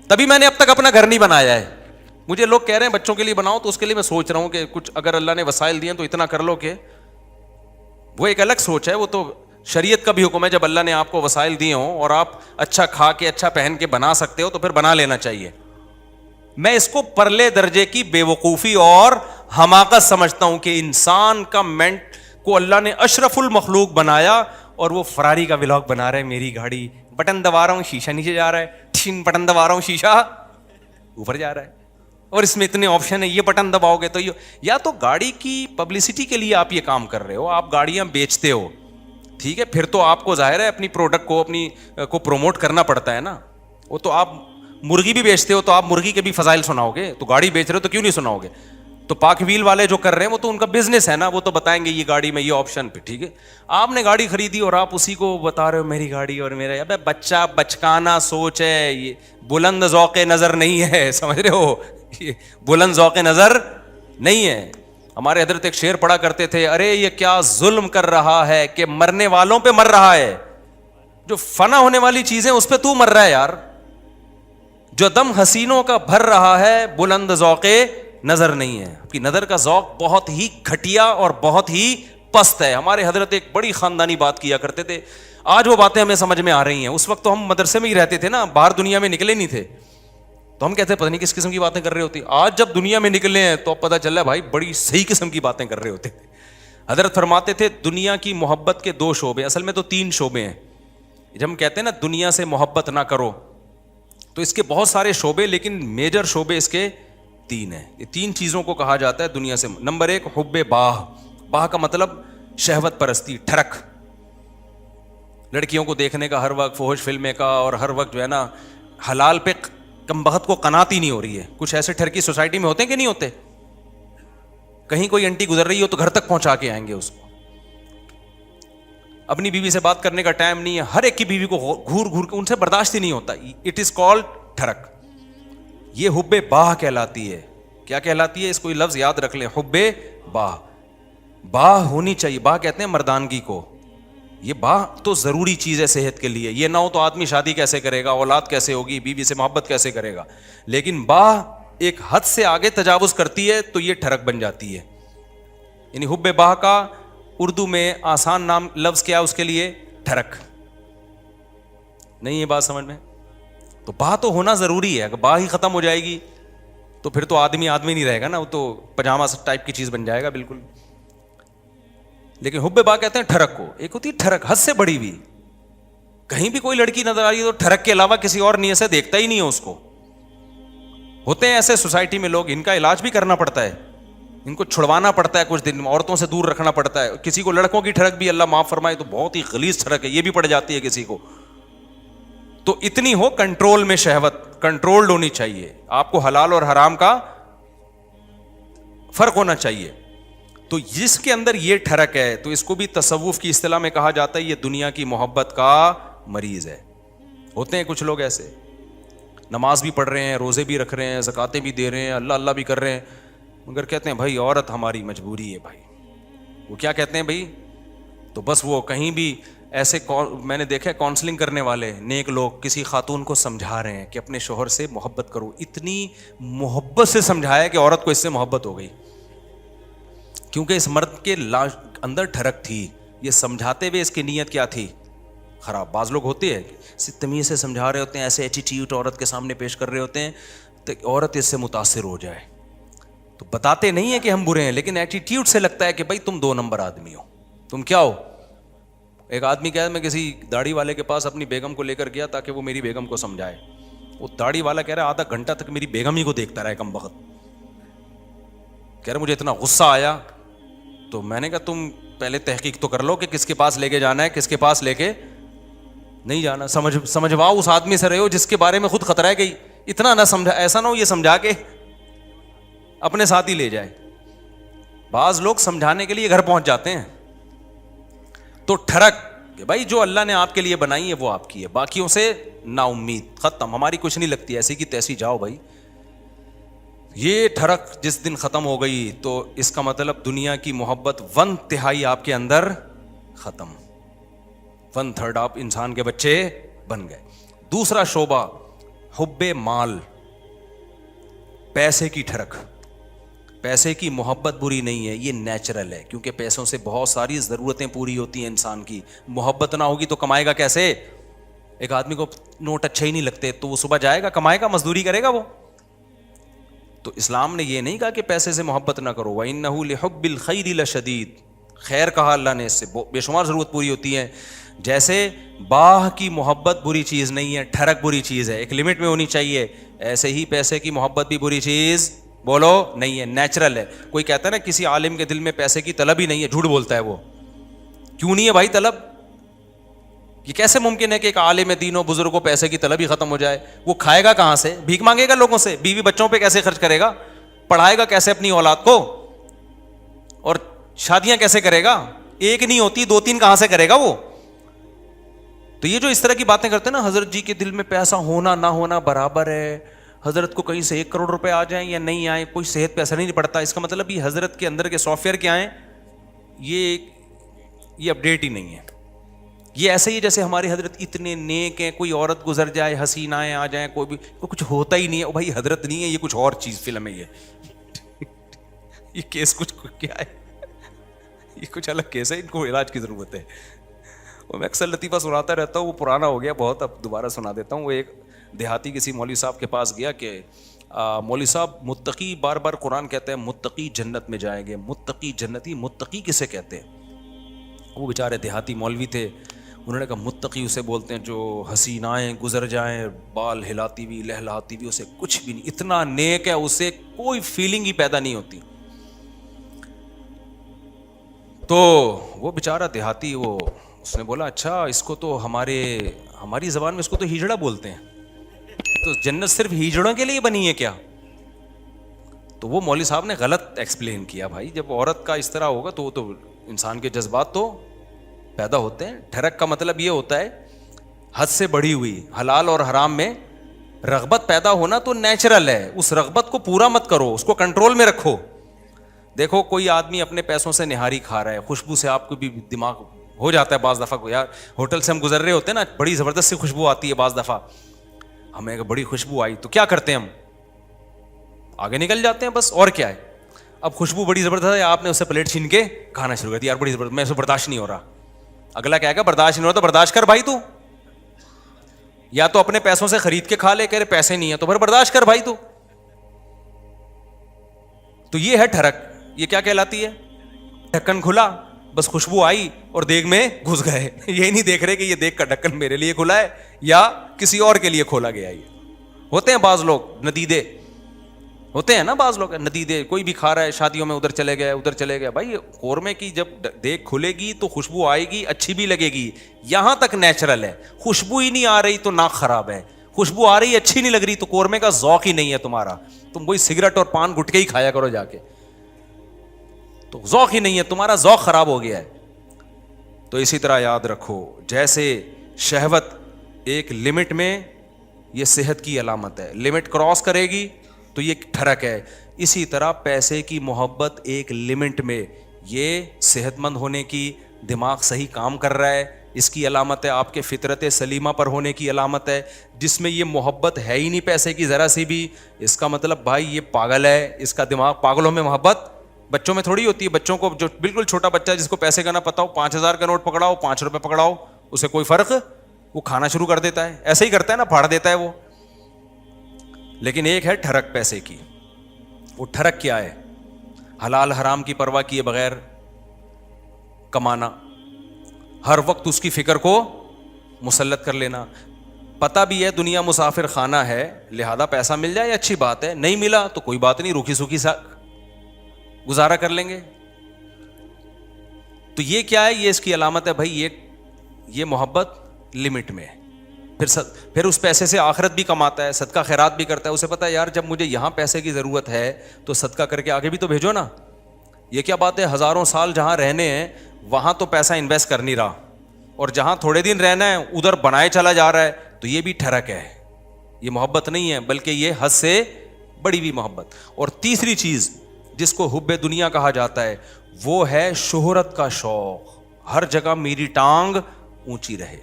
تبھی میں نے اب تک اپنا گھر نہیں بنایا ہے. مجھے لوگ کہہ رہے ہیں بچوں کے لیے بناؤ, تو اس کے لیے میں سوچ رہا ہوں کہ کچھ اگر اللہ نے وسائل دیے تو اتنا کر لو کہ وہ ایک الگ سوچ ہے. وہ تو شریعت کا بھی حکم ہے, جب اللہ نے آپ کو وسائل دیے ہوں اور آپ اچھا کھا کے اچھا پہن کے بنا سکتے ہو تو پھر بنا لینا چاہیے. میں اس کو پرلے درجے کی بے وقوفی اور حماقت سمجھتا ہوں کہ انسان کا مینٹ کو اللہ نے اشرف المخلوق بنایا اور وہ فراری کا ولاگ بنا رہا ہے. میری گاڑی, بٹن دبا رہا ہوں شیشہ نیچے جا رہا ہے, بٹن دبا رہا ہوں شیشہ اوپر جا رہا ہے, اور اس میں اتنے آپشن ہے, یہ بٹن دباؤ گے تو یہ. یا تو گاڑی کی پبلسٹی کے لیے آپ یہ کام کر رہے ہو, آپ گاڑیاں بیچتے ہو, ٹھیک ہے, پھر تو آپ کو ظاہر ہے اپنی پروڈکٹ کو اپنی کو پروموٹ کرنا پڑتا ہے نا. وہ تو آپ مرغی بھی بیچتے ہو تو آپ مرغی کے بھی فضائل سناؤ گے, تو گاڑی بیچ رہے ہو تو کیوں نہیں سناؤ گے. تو پاک ویل والے جو کر رہے ہیں وہ تو ان کا بزنس ہے نا, وہ تو بتائیں گے یہ گاڑی میں یہ آپشن پہ, ٹھیک ہے. آپ نے گاڑی خریدی اور آپ اسی کو بتا رہے ہو میری گاڑی اور میرا. ابے بچہ بچکانا سوچ ہے, یہ بلند ذوق نظر نہیں ہے, سمجھ رہے ہو, یہ بلند ذوق نظر نہیں ہے. ہمارے حضرت ایک شعر پڑھا کرتے تھے, ارے یہ کیا ظلم کر رہا ہے کہ مرنے والوں پہ مر رہا ہے. جو فنا ہونے والی چیزیں اس پہ تو مر رہا ہے یار. جو دم حسینوں کا بھر رہا ہے بلند ذوق نظر نہیں ہے. آپ کی نظر کا ذوق بہت ہی گھٹیا اور بہت ہی پست ہے. ہمارے حضرت ایک بڑی خاندانی بات کیا کرتے تھے, آج وہ باتیں ہمیں سمجھ میں آ رہی ہیں. اس وقت تو ہم مدرسے میں ہی رہتے تھے نا, باہر دنیا میں نکلے نہیں تھے, تو ہم کہتے ہیں پتہ نہیں کس قسم کی باتیں کر رہے ہوتی. آج جب دنیا میں نکلے ہیں تو اب پتہ چل رہا ہے بھائی بڑی صحیح قسم کی باتیں کر رہے ہوتے. حضرت فرماتے تھے دنیا کی محبت کے 2 شعبے, اصل میں تو 3 شعبے ہیں. جب ہم کہتے ہیں نا دنیا سے محبت نہ کرو, تو اس کے بہت سارے شعبے, لیکن میجر شعبے اس کے 3 ہیں. یہ 3 چیزوں کو کہا جاتا ہے دنیا سے. نمبر 1 حب باہ. باہ کا مطلب شہوت پرستی, ٹھڑک. لڑکیوں کو دیکھنے کا ہر وقت, فحش فلمیں کا, اور ہر وقت جو ہے نا حلال پہ کم بخت کو قناعت ہی نہیں ہو رہی ہے. کچھ ایسے ٹھرکی سوسائٹی میں ہوتے ہیں کہ نہیں ہوتے, کہیں کوئی انٹی گزر رہی ہو تو گھر تک پہنچا کے آئیں گے اس کو. اپنی بیوی سے بات کرنے کا ٹائم نہیں ہے, ہر ایک کی بیوی کو گھور گھور کے ان سے برداشت ہی نہیں ہوتا. اٹ از کالڈ ٹھڑک. یہ حب باہ کہلاتی ہے. کیا کہلاتی ہے؟ اس کو لفظ یاد رکھ لیں, حب باہ. باہ ہونی چاہیے. باہ کہتے ہیں مردانگی کو. یہ باہ تو ضروری چیز ہے صحت کے لیے. یہ نہ ہو تو آدمی شادی کیسے کرے گا, اولاد کیسے ہوگی, بیوی سے محبت کیسے کرے گا. لیکن باہ ایک حد سے آگے تجاوز کرتی ہے تو یہ ٹھڑک بن جاتی ہے. یعنی حب باہ کا اردو میں آسان نام لفظ کیا اس کے لیے؟ ٹھڑک. نہیں یہ بات سمجھ میں؟ تو باہ تو ہونا ضروری ہے. اگر باہ ہی ختم ہو جائے گی تو پھر تو آدمی نہیں رہے گا نا, وہ تو پجامہ ٹائپ کی چیز بن جائے گا بالکل. لیکن حب باہ کہتے ہیں ٹھڑک کو. ایک ہوتی ہے ٹھڑک حد سے بڑی ہوئی. کہیں بھی کوئی لڑکی نظر آ رہی ہے تو ٹھڑک کے علاوہ کسی اور نیت سے دیکھتا ہی نہیں ہے اس کو. ہوتے ہیں ایسے سوسائٹی میں لوگ, ان کا علاج بھی کرنا پڑتا ہے, ان کو چھڑوانا پڑتا ہے, کچھ دن عورتوں سے دور رکھنا پڑتا ہے. کسی کو لڑکوں کی ٹھڑک بھی اللہ معاف فرمائے تو بہت ہی غلیظ ٹھڑک ہے, یہ بھی پڑ جاتی ہے کسی کو. تو اتنی ہو کنٹرول میں, شہوت کنٹرولڈ ہونی چاہیے. آپ کو حلال اور حرام کا فرق ہونا چاہیے. تو جس کے اندر یہ ٹھڑک ہے تو اس کو بھی تصوف کی اصطلاح میں کہا جاتا ہے یہ دنیا کی محبت کا مریض ہے. ہوتے ہیں کچھ لوگ ایسے, نماز بھی پڑھ رہے ہیں, روزے بھی رکھ رہے ہیں, زکاتیں بھی دے رہے ہیں, اللہ اللہ بھی کر رہے ہیں, مگر کہتے ہیں بھائی عورت ہماری مجبوری ہے. بھائی وہ کیا کہتے ہیں بھائی, تو بس وہ کہیں بھی ایسے, میں نے دیکھا کاؤنسلنگ کرنے والے نیک لوگ کسی خاتون کو سمجھا رہے ہیں کہ اپنے شوہر سے محبت کرو. اتنی محبت سے سمجھایا کہ عورت کو اس سے محبت ہو گئی, کیونکہ اس مرد کے اندر ٹھڑک تھی. یہ سمجھاتے ہوئے اس کی نیت کیا تھی؟ خراب. بعض لوگ ہوتے ہیں تمیز سے سمجھا رہے ہوتے ہیں, ایسے ایٹیٹیوڈ عورت کے سامنے پیش کر رہے ہوتے ہیں تو عورت اس سے متاثر ہو جائے. تو بتاتے نہیں ہیں کہ ہم برے ہیں, لیکن ایٹیٹیوڈ سے لگتا ہے کہ بھائی تم 2 نمبر آدمی ہو. تم کیا ہو؟ ایک آدمی کہا میں کسی داڑھی والے کے پاس اپنی بیگم کو لے کر گیا تاکہ وہ میری بیگم کو سمجھائے. وہ داڑھی والا کہہ رہا ہے آدھا گھنٹہ تک میری بیگم ہی کو دیکھتا رہا ہے کم وقت. کہہ رہا مجھے اتنا غصہ آیا, تو میں نے کہا تم پہلے تحقیق تو کر لو کہ کس کے پاس لے کے جانا ہے, کس کے پاس لے کے نہیں جانا. سمجھواؤ اس آدمی سے رہے ہو جس کے بارے میں خود خطرہ ہے کہ اتنا نہ سمجھا, ایسا نہ ہو یہ سمجھا کے اپنے ساتھ ہی لے جائے. بعض لوگ سمجھانے کے لیے گھر پہنچ جاتے ہیں, تو ٹھڑک کہ بھائی جو اللہ نے آپ کے لیے بنائی ہے وہ آپ کی ہے, باقیوں سے نا امید, ختم, ہماری کچھ نہیں لگتی, ایسی کی تیسی جاؤ بھائی. یہ ٹھڑک جس دن ختم ہو گئی تو اس کا مطلب دنیا کی محبت 1/3 آپ کے اندر ختم, 1/3 آپ انسان کے بچے بن گئے. دوسرا شعبہ حب مال, پیسے کی ٹھڑک. پیسے کی محبت بری نہیں ہے, یہ نیچرل ہے, کیونکہ پیسوں سے بہت ساری ضرورتیں پوری ہوتی ہیں انسان کی. محبت نہ ہوگی تو کمائے گا کیسے؟ ایک آدمی کو نوٹ اچھے ہی نہیں لگتے تو وہ صبح جائے گا, کمائے گا, مزدوری کرے گا وہ. تو اسلام نے یہ نہیں کہا کہ پیسے سے محبت نہ کرو, وَإِنَّهُ لِحُبِّ الْخَيْرِ لَشَدِيدٌ, خیر کہا اللہ نے, اس سے بے شمار ضرورت پوری ہوتی ہے. جیسے باہ کی محبت بری چیز نہیں ہے, ٹھڑک بری چیز ہے, ایک لمٹ میں ہونی چاہیے, ایسے ہی پیسے کی محبت بھی بری چیز بولو نہیں ہے, نیچرل ہے. کوئی کہتا ہے نا کسی عالم کے دل میں پیسے کی طلب ہی نہیں ہے, جھوٹ بولتا ہے وہ. کیوں نہیں ہے بھائی طلب؟ یہ کیسے ممکن ہے کہ ایک عالم دین و بزرگ کو پیسے کی طلب ہی ختم ہو جائے؟ وہ کھائے گا کہاں سے؟ بھیک مانگے گا لوگوں سے؟ بیوی بچوں پہ کیسے خرچ کرے گا؟ پڑھائے گا کیسے اپنی اولاد کو؟ اور شادیاں کیسے کرے گا؟ ایک نہیں ہوتی, 2-3 کہاں سے کرے گا وہ؟ تو یہ جو اس طرح کی باتیں کرتے ہیں نا, حضرت جی کے دل میں پیسہ ہونا نہ ہونا برابر ہے, حضرت کو کہیں سے 1 کروڑ روپے آ جائیں یا نہیں آئیں کوئی صحت پہ اثر نہیں پڑتا, اس کا مطلب یہ حضرت کے اندر کے سافٹ ویئر کیا ہیں, یہ اپڈیٹ ہی نہیں ہے. یہ ایسے ہی جیسے ہمارے حضرت اتنے نیک ہیں, کوئی عورت گزر جائے, حسینائیں آ جائیں, کوئی کچھ ہوتا ہی نہیں ہے, بھائی حضرت نہیں ہے, یہ کچھ اور چیز فلم ہے. یہ کیس کچھ کیا ہے, یہ کچھ الگ کیس ہے, ان کو علاج کی ضرورت ہے. وہ میں اکثر لطیفہ سناتا رہتا ہوں, وہ پرانا ہو گیا بہت, اب دوبارہ سنا دیتا ہوں. وہ ایک دیہاتی کسی مولوی صاحب کے پاس گیا کہ مولوی صاحب متقی, بار بار قرآن کہتے ہیں متقی جنت میں جائیں گے, متقی جنتی, متقی کسے کہتے ہیں؟ وہ بیچارے دیہاتی مولوی تھے, انہوں نے کہا متقی اسے بولتے ہیں جو حسینائیں گزر جائیں, بال ہلاتی ہوئی لہلاتی ہوئی, اسے کچھ بھی نہیں, اتنا نیک ہے, اسے کوئی فیلنگ ہی پیدا نہیں ہوتی. تو وہ بیچارہ دیہاتی, وہ اس نے بولا اچھا اس کو تو ہماری زبان میں اس کو تو ہیجڑا بولتے ہیں, تو جنت صرف ہیجڑوں کے لیے بنی ہے کیا؟ تو وہ مولوی صاحب نے غلط ایکسپلین کیا. بھائی جب عورت کا اس طرح ہوگا تو انسان کے جذبات تو پیدا ہوتے ہیں. ٹھڑک کا مطلب یہ ہوتا ہے حد سے بڑھی ہوئی, حلال اور حرام میں رغبت پیدا ہونا تو نیچرل ہے, اس رغبت کو پورا مت کرو, اس کو کنٹرول میں رکھو. دیکھو کوئی آدمی اپنے پیسوں سے نہاری کھا رہا ہے, خوشبو سے آپ کو بھی دماغ ہو جاتا ہے بعض دفعہ کو, یار ہوٹل سے ہم گزر رہے ہوتے ہیں نا, بڑی زبردست سی خوشبو آتی ہے, بعض دفعہ ہمیں بڑی خوشبو آئی تو کیا کرتے ہیں ہم, آگے نکل جاتے ہیں بس, اور کیا ہے. اب خوشبو بڑی زبردست ہے, آپ نے اس سے پلیٹ چھین کے کھانا شروع کر دیا, یار بڑی زبردست, میں اسے برداشت نہیں ہو رہا. اگلا کہے گا برداشت نہیں ہو رہا تو برداشت کر بھائی, تو یا تو اپنے پیسوں سے خرید کے کھا لے, کہہ رہے پیسے نہیں ہے تو پھر برداشت کر بھائی. تو یہ ہے ٹھڑک. یہ کیا کہلاتی ہے؟ ڈھکن کھلا, بس خوشبو آئی اور دیگ میں گھس گئے, یہ نہیں دیکھ رہے کہ یہ دیگ کا ڈھکن میرے لیے کھلا ہے یا کسی اور کے لیے کھولا گیا. یہ ہوتے ہیں بعض لوگ ندیدے, ہوتے ہیں نا بعض لوگ ندیدے, کوئی بھی کھا رہا ہے شادیوں میں, ادھر چلے گئے. بھائی قورمے کی جب دیگ کھلے گی تو خوشبو آئے گی, اچھی بھی لگے گی, یہاں تک نیچرل ہے. خوشبو ہی نہیں آ رہی تو ناک خراب ہے, خوشبو آ رہی اچھی نہیں لگ رہی تو قورمے کا ذوق ہی نہیں ہے تمہارا, تم وہی سگریٹ اور پان گٹکے ہی کھایا کرو جا کے, تو ذوق ہی نہیں ہے تمہارا, ذوق خراب ہو گیا ہے. تو اسی طرح یاد رکھو, جیسے شہوت ایک لمٹ میں, یہ صحت کی علامت ہے, لمٹ کراس کرے گی تو یہ ٹھڑک ہے. اسی طرح پیسے کی محبت ایک لمٹ میں, یہ صحت مند ہونے کی, دماغ صحیح کام کر رہا ہے, اس کی علامت ہے, آپ کے فطرت سلیمہ پر ہونے کی علامت ہے. جس میں یہ محبت ہے ہی نہیں پیسے کی ذرا سی بھی, اس کا مطلب بھائی یہ پاگل ہے, اس کا دماغ, پاگلوں میں محبت بچوں میں تھوڑی ہوتی ہے. بچوں کو, جو بالکل چھوٹا بچہ جس کو پیسے کا نہ پتا ہو, 5000 کا نوٹ پکڑاؤ, 5 روپے پکڑاؤ, اسے کوئی فرق, وہ کھانا شروع کر دیتا ہے, ایسے ہی کرتا ہے نا, پھاڑ دیتا ہے وہ. لیکن ایک ہے ٹھڑک پیسے کی. وہ ٹھڑک کیا ہے؟ حلال حرام کی پرواہ کیے بغیر کمانا, ہر وقت اس کی فکر کو مسلط کر لینا. پتہ بھی ہے دنیا مسافر خانہ ہے, لہذا پیسہ مل جائے اچھی بات ہے, نہیں ملا تو کوئی بات نہیں, روکھی سوکھی سا گزارا کر لیں گے. تو یہ کیا ہے؟ یہ اس کی علامت ہے بھائی, یہ محبت لمٹ میں. پھر اس پیسے سے آخرت بھی کماتا ہے, صدقہ خیرات بھی کرتا ہے. اسے پتا ہے یار جب مجھے یہاں پیسے کی ضرورت ہے تو صدقہ کر کے آگے بھی تو بھیجو نا. یہ کیا بات ہے, 1000 سال جہاں رہنے ہیں وہاں تو پیسہ انویسٹ کر نہیں رہا, اور جہاں تھوڑے دن رہنا ہے ادھر بنائے چلا جا رہا ہے, تو یہ بھی ٹھرک ہے, یہ محبت نہیں ہے بلکہ یہ حد سے بڑی ہوئی محبت. اور تیسری چیز جس کو حب دنیا کہا جاتا ہے وہ ہے شہرت کا شوق, ہر جگہ میری ٹانگ اونچی رہے.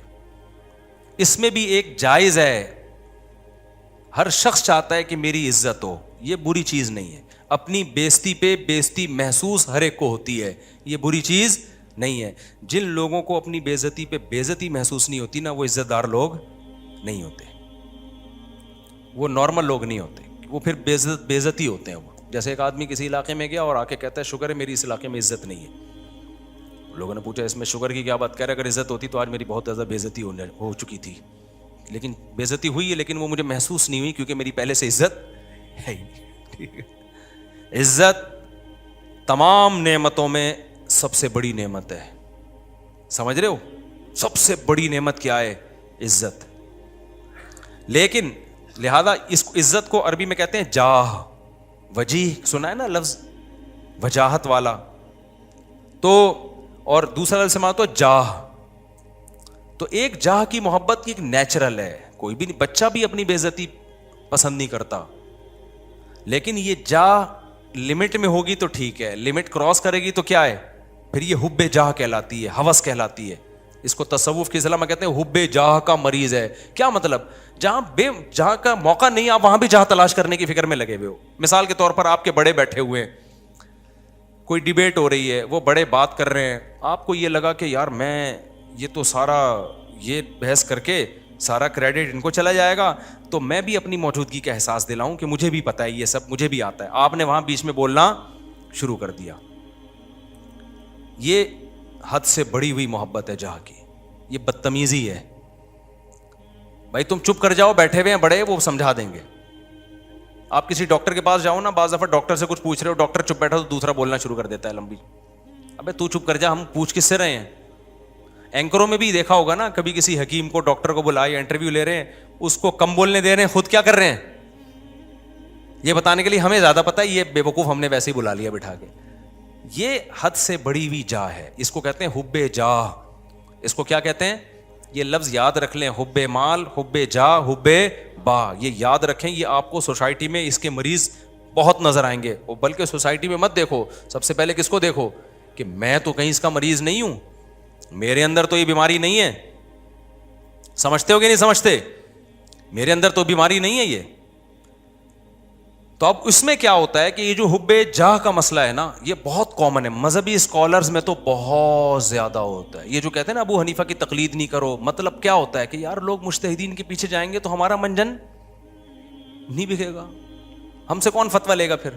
اس میں بھی ایک جائز ہے, ہر شخص چاہتا ہے کہ میری عزت ہو, یہ بری چیز نہیں ہے. اپنی بےزتی پہ بےزتی محسوس ہر ایک کو ہوتی ہے, یہ بری چیز نہیں ہے. جن لوگوں کو اپنی بےزتی پہ بےزتی محسوس نہیں ہوتی نا, وہ عزت دار لوگ نہیں ہوتے, وہ نارمل لوگ نہیں ہوتے, وہ پھر بےزتی ہوتے ہیں. وہ جیسے ایک آدمی کسی علاقے میں گیا اور آ کے کہتا ہے شکر ہے میری اس علاقے میں عزت نہیں ہے. لوگوں نے پوچھا اس میں شکر کی کیا بات, کہہ رہا اگر عزت ہوتی تو آج میری بہت زیادہ بےزتی ہو چکی تھی, لیکن بےزتی ہوئی ہے لیکن وہ مجھے محسوس نہیں ہوئی کیونکہ میری پہلے سے عزت ہے ہی نہیں. ٹھیک ہے, عزت تمام نعمتوں میں سب سے بڑی نعمت ہے, سمجھ رہے ہو, سب سے بڑی نعمت کیا ہے, عزت. لیکن لہذا اس عزت کو عربی میں کہتے ہیں جاہ, وجیح سنا ہے نا لفظ, وجاہت والا. تو اور دوسرا لفظ سماعت تو جاہ, تو ایک جاہ کی محبت کی ایک نیچرل ہے, کوئی بھی بچہ بھی اپنی بے عزتی پسند نہیں کرتا, لیکن یہ جاہ لمٹ میں ہوگی تو ٹھیک ہے, لمٹ کراس کرے گی تو کیا ہے, پھر یہ حب جاہ کہلاتی ہے, ہوس کہلاتی ہے. اس کو تصوف کی اصطلاح میں کہتے ہیں حب جاہ کا مریض ہے. کیا مطلب, جہاں کا موقع نہیں آپ وہاں بھی جاہ تلاش کرنے کی فکر میں لگے ہوئے ہو. مثال کے طور پر آپ کے بڑے بیٹھے ہوئے ہیں, کوئی ڈیبیٹ ہو رہی ہے, وہ بڑے بات کر رہے ہیں, آپ کو یہ لگا کہ یار میں یہ تو سارا یہ بحث کر کے سارا کریڈٹ ان کو چلا جائے گا, تو میں بھی اپنی موجودگی کا احساس دلاؤں کہ مجھے بھی پتہ ہے یہ سب مجھے بھی آتا ہے. آپ نے وہاں بیچ میں بولنا شروع کر دیا. یہ حد سے بڑی ہوئی محبت ہے جہاں کی, یہ بدتمیزی ہے. بھائی تم چپ کر جاؤ, بیٹھے ہوئے ہیں بڑے, وہ سمجھا دیں گے. آپ کسی ڈاکٹر کے پاس جاؤ نا, بعض دفعہ ڈاکٹر سے کچھ پوچھ رہے ہو, ڈاکٹر چپ بیٹھا تو دوسرا بولنا شروع کر دیتا ہے لمبی. ابے تو چپ کر جا, ہم پوچھ کس سے رہے ہیں. اینکروں میں بھی دیکھا ہوگا نا, کبھی کسی حکیم کو ڈاکٹر کو بلائے, انٹرویو لے رہے ہیں, اس کو کم بولنے دے رہے ہیں, خود کیا کر رہے ہیں یہ بتانے کے لیے ہمیں زیادہ پتہ ہے, یہ بے وقوف ہم نے ویسے ہی بلا لیا بٹھا کے. یہ حد سے بڑی ہوئی جاہ ہے, اس کو کہتے ہیں حب جاہ. اس کو کیا کہتے ہیں, یہ لفظ یاد رکھ لیں, حب مال, حب جاہ, حب با, یہ یاد رکھیں. یہ آپ کو سوسائٹی میں اس کے مریض بہت نظر آئیں گے, بلکہ سوسائٹی میں مت دیکھو, سب سے پہلے کس کو دیکھو کہ میں تو کہیں اس کا مریض نہیں ہوں, میرے اندر تو یہ بیماری نہیں ہے. سمجھتے ہو کہ نہیں سمجھتے, میرے اندر تو بیماری نہیں ہے یہ. تو اب اس میں کیا ہوتا ہے کہ یہ جو حب جاہ کا مسئلہ ہے نا, یہ بہت کامن ہے, مذہبی اسکالرز میں تو بہت زیادہ ہوتا ہے. یہ جو کہتے ہیں نا ابو حنیفہ کی تقلید نہیں کرو, مطلب کیا ہوتا ہے کہ یار لوگ مجتہدین کے پیچھے جائیں گے تو ہمارا منجن نہیں بکے گا, ہم سے کون فتویٰ لے گا. پھر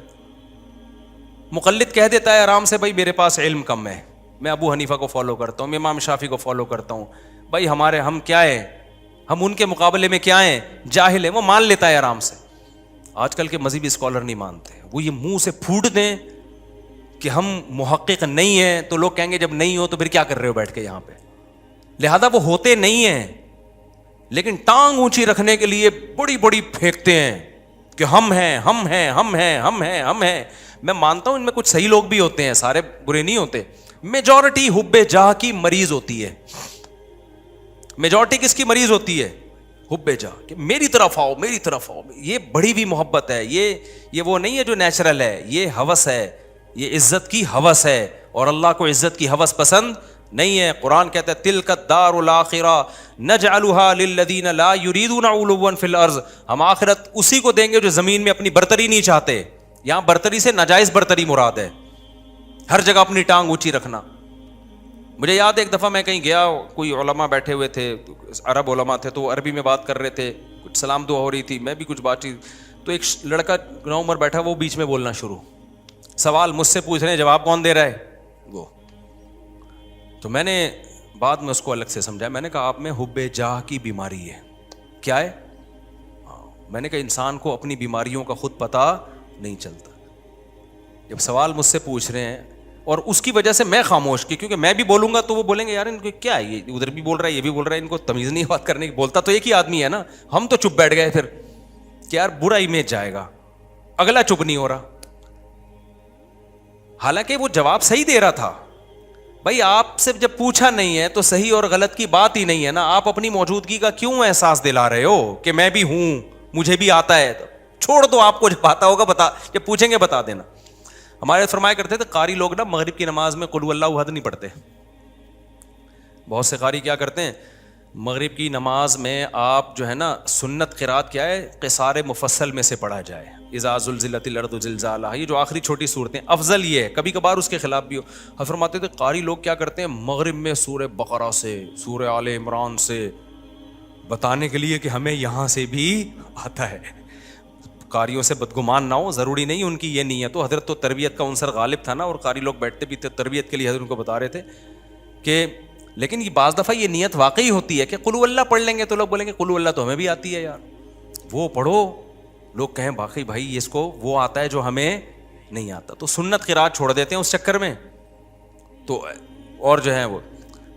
مقلد کہہ دیتا ہے آرام سے, بھائی میرے پاس علم کم ہے, میں ابو حنیفہ کو فالو کرتا ہوں, میں امام شافعی کو فالو کرتا ہوں, بھائی ہم کیا ہیں, ہم ان کے مقابلے میں کیا ہیں, جاہل ہیں. وہ مان لیتا ہے آرام سے. آج کل کے مذہبی اسکالر نہیں مانتے, وہ یہ منہ سے پھوٹ دیں کہ ہم محقق نہیں ہیں, تو لوگ کہیں گے جب نہیں ہو تو پھر کیا کر رہے ہو بیٹھ کے یہاں پہ. لہذا وہ ہوتے نہیں ہیں, لیکن ٹانگ اونچی رکھنے کے لیے بڑی بڑی پھینکتے ہیں کہ ہم ہیں ہم ہیں ہم ہیں ہم ہیں ہم ہیں. میں مانتا ہوں ان میں کچھ صحیح لوگ بھی ہوتے ہیں, سارے برے نہیں ہوتے. میجورٹی حب جاہ کی مریض ہوتی ہے. میجورٹی کس کی مریض ہوتی ہے, حب جاہ, کہ میری طرف آؤ میری طرف آؤ. یہ بڑی بھی محبت ہے, یہ وہ نہیں ہے جو نیچرل ہے, یہ ہوس ہے, یہ عزت کی ہوس ہے. اور اللہ کو عزت کی ہوس پسند نہیں ہے. قرآن کہتا ہے تلک الدار الاخرہ نجعلها للذین لا یریدون علوا فی الارض, ہم آخرت اسی کو دیں گے جو زمین میں اپنی برتری نہیں چاہتے. یہاں برتری سے ناجائز برتری مراد ہے, ہر جگہ اپنی ٹانگ اونچی رکھنا. مجھے یاد ہے ایک دفعہ میں کہیں گیا, کوئی علماء بیٹھے ہوئے تھے, عرب علماء تھے, تو وہ عربی میں بات کر رہے تھے, کچھ سلام دعا ہو رہی تھی, میں بھی کچھ بات چیت, تو ایک لڑکا نو عمر بیٹھا, وہ بیچ میں بولنا شروع, سوال مجھ سے پوچھ رہے ہیں, جواب کون دے رہا ہے وہ. تو میں نے بعد میں اس کو الگ سے سمجھایا, میں نے کہا آپ میں حب جاہ کی بیماری ہے. کیا ہے, میں نے کہا انسان کو اپنی بیماریوں کا خود پتہ نہیں چلتا. جب سوال مجھ سے پوچھ رہے ہیں اور اس کی وجہ سے میں خاموش کی, کیونکہ میں بھی بولوں گا تو وہ بولیں گے یار ان کو کیا ہے, یہ ادھر بھی بول رہا ہے یہ بھی بول رہا ہے, ان کو تمیز نہیں بات کرنے کی, بولتا تو ایک ہی آدمی ہے نا. ہم تو چپ بیٹھ گئے پھر کہ یار برا امیج جائے گا, اگلا چپ نہیں ہو رہا. حالانکہ وہ جواب صحیح دے رہا تھا, بھائی آپ سے جب پوچھا نہیں ہے تو صحیح اور غلط کی بات ہی نہیں ہے نا, آپ اپنی موجودگی کا کیوں احساس دلا رہے ہو کہ میں بھی ہوں, مجھے بھی آتا ہے. چھوڑ دو, آپ کو جب آتا ہوگا بتا, جب پوچھیں گے بتا دینا. ہمارے فرمایا کرتے تھے قاری لوگ نا مغرب کی نماز میں قل ہو اللہ احد نہیں پڑھتے. بہت سے قاری کیا کرتے ہیں, مغرب کی نماز میں آپ جو ہے نا سنت قرات کیا ہے, قصار مفصل میں سے پڑھا جائے, اذا زلزلت الارض زلزالہا, یہ جو آخری چھوٹی صورتیں, افضل یہ ہے, کبھی کبھار اس کے خلاف بھی ہو. ہم فرماتے تھے قاری لوگ کیا کرتے ہیں, مغرب میں سورہ بقرہ سے, سورہ آل عمران سے, بتانے کے لیے کہ ہمیں یہاں سے بھی آتا ہے. قاریوں سے بدگمان نہ ہو, ضروری نہیں ان کی یہ نیت ہو. حضرت تو تربیت کا عنصر غالب تھا نا, اور قاری لوگ بیٹھتے بھی تھے تربیت کے لیے, حضرت ان کو بتا رہے تھے کہ لیکن یہ بعض دفعہ یہ نیت واقعی ہوتی ہے کہ قل ہو اللہ پڑھ لیں گے تو لوگ بولیں گے قل ہو اللہ تو ہمیں بھی آتی ہے یار, وہ پڑھو. لوگ کہیں باقی بھائی اس کو وہ آتا ہے جو ہمیں نہیں آتا, تو سنت قرات چھوڑ دیتے ہیں اس چکر میں. تو اور جو ہے وہ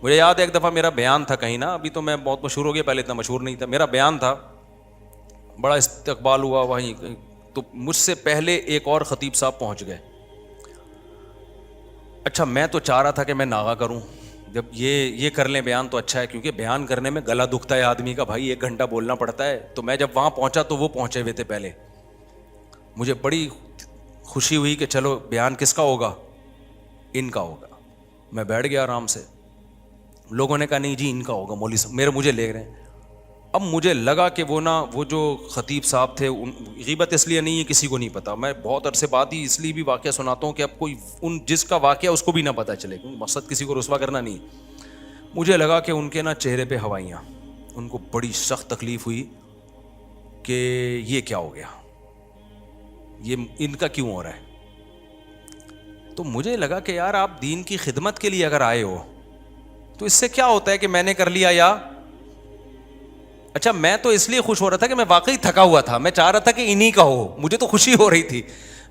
مجھے یاد ہے ایک دفعہ میرا بیان تھا کہیں نا, ابھی تو میں بہت مشہور ہو گیا, پہلے اتنا مشہور نہیں تھا. میرا بیان تھا, بڑا استقبال ہوا وہیں, تو مجھ سے پہلے ایک اور خطیب صاحب پہنچ گئے. اچھا میں تو چاہ رہا تھا کہ میں ناغا کروں, جب یہ کر لیں بیان تو اچھا ہے, کیونکہ بیان کرنے میں گلا دکھتا ہے آدمی کا, بھائی 1 گھنٹہ بولنا پڑتا ہے. تو میں جب وہاں پہنچا تو وہ پہنچے ہوئے تھے پہلے. مجھے بڑی خوشی ہوئی کہ چلو بیان کس کا ہوگا, ان کا ہوگا. میں بیٹھ گیا آرام سے. لوگوں نے کہا نہیں جی ان کا ہوگا, مولوی صاحب مجھے لے رہے ہیں. اب مجھے لگا کہ وہ جو خطیب صاحب تھے, غیبت اس لیے نہیں ہے کسی کو نہیں پتا, میں بہت عرصے بعد ہی اس لیے بھی واقعہ سناتا ہوں کہ اب کوئی جس کا واقعہ اس کو بھی نہ پتہ چلے, مقصد کسی کو رسوا کرنا نہیں. مجھے لگا کہ ان کے نا چہرے پہ ہوائیاں, ان کو بڑی سخت تکلیف ہوئی کہ یہ کیا ہو گیا, یہ ان کا کیوں ہو رہا ہے. تو مجھے لگا کہ یار آپ دین کی خدمت کے لیے اگر آئے ہو تو اس سے کیا ہوتا ہے کہ میں نے کر لیا یا اچھا. میں تو اس لیے خوش ہو رہا تھا کہ میں واقعی تھکا ہوا تھا, میں چاہ رہا تھا کہ انہی کا ہو, مجھے تو خوشی ہو رہی تھی.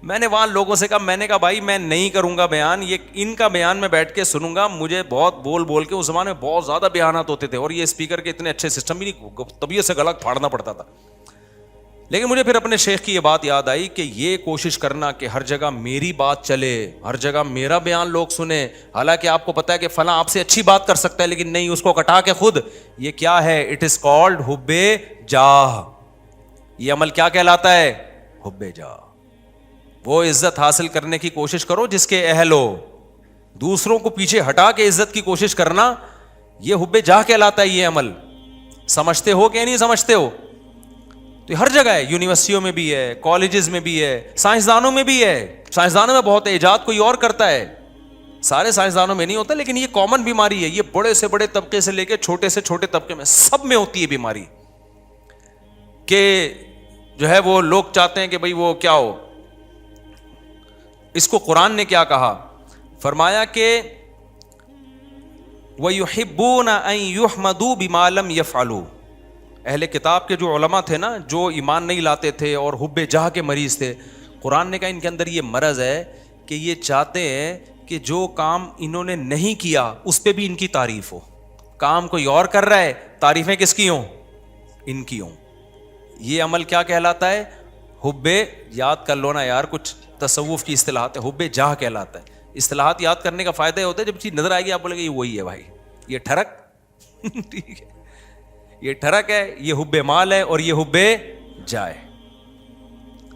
میں نے وہاں لوگوں سے کہا, میں نے کہا بھائی میں نہیں کروں گا بیان, یہ ان کا بیان میں بیٹھ کے سنوں گا. مجھے بہت بول کے, اس زمانے میں بہت زیادہ بیانات ہوتے تھے, اور یہ اسپیکر کے اتنے اچھے سسٹم بھی نہیں, طبیعت سے گلا پھاڑنا پڑتا تھا. لیکن مجھے پھر اپنے شیخ کی یہ بات یاد آئی کہ یہ کوشش کرنا کہ ہر جگہ میری بات چلے, ہر جگہ میرا بیان لوگ سنیں, حالانکہ آپ کو پتا ہے کہ فلاں آپ سے اچھی بات کر سکتا ہے, لیکن نہیں, اس کو کٹا کے خود. یہ کیا ہے, اٹ از کالڈ حب جاہ. یہ عمل کیا کہلاتا ہے, حب جاہ. وہ عزت حاصل کرنے کی کوشش کرو جس کے اہل ہو, دوسروں کو پیچھے ہٹا کے عزت کی کوشش کرنا, یہ حب جاہ کہلاتا ہے. یہ عمل سمجھتے ہو کہ نہیں سمجھتے ہو؟ تو ہر جگہ ہے, یونیورسٹیوں میں بھی ہے, کالجز میں بھی ہے, سائنسدانوں میں بھی ہے. سائنسدانوں میں بہت ہے, ایجاد کوئی اور کرتا ہے, سارے سائنسدانوں میں نہیں ہوتا, لیکن یہ کامن بیماری ہے. یہ بڑے سے بڑے طبقے سے لے کے چھوٹے سے چھوٹے طبقے میں سب میں ہوتی ہے بیماری, کہ جو ہے وہ لوگ چاہتے ہیں کہ بھئی وہ کیا ہو. اس کو قرآن نے کیا کہا, فرمایا کہ وَيُحِبُّونَ أَن يُحْمَدُوا بِمَا لَمْ يَفْعَلُوا. اہل کتاب کے جو علماء تھے نا, جو ایمان نہیں لاتے تھے اور حب جاہ کے مریض تھے, قرآن نے کہا ان کے اندر یہ مرض ہے کہ یہ چاہتے ہیں کہ جو کام انہوں نے نہیں کیا اس پہ بھی ان کی تعریف ہو. کام کوئی اور کر رہا ہے, تعریفیں کس کی ہوں, ان کی ہوں. یہ عمل کیا کہلاتا ہے, حب, یاد کر لو نا یار, کچھ تصوف کی اصطلاحات ہے, حب جاہ کہلاتا ہے. اصطلاحات یاد کرنے کا فائدہ یہ ہوتا ہے جب چیز نظر آئے گی آپ بولے گے یہ وہی ہے بھائی, یہ ٹھڑک ٹھیک ہے, یہ ٹھڑک ہے, یہ حب مال ہے, اور یہ حب جائے.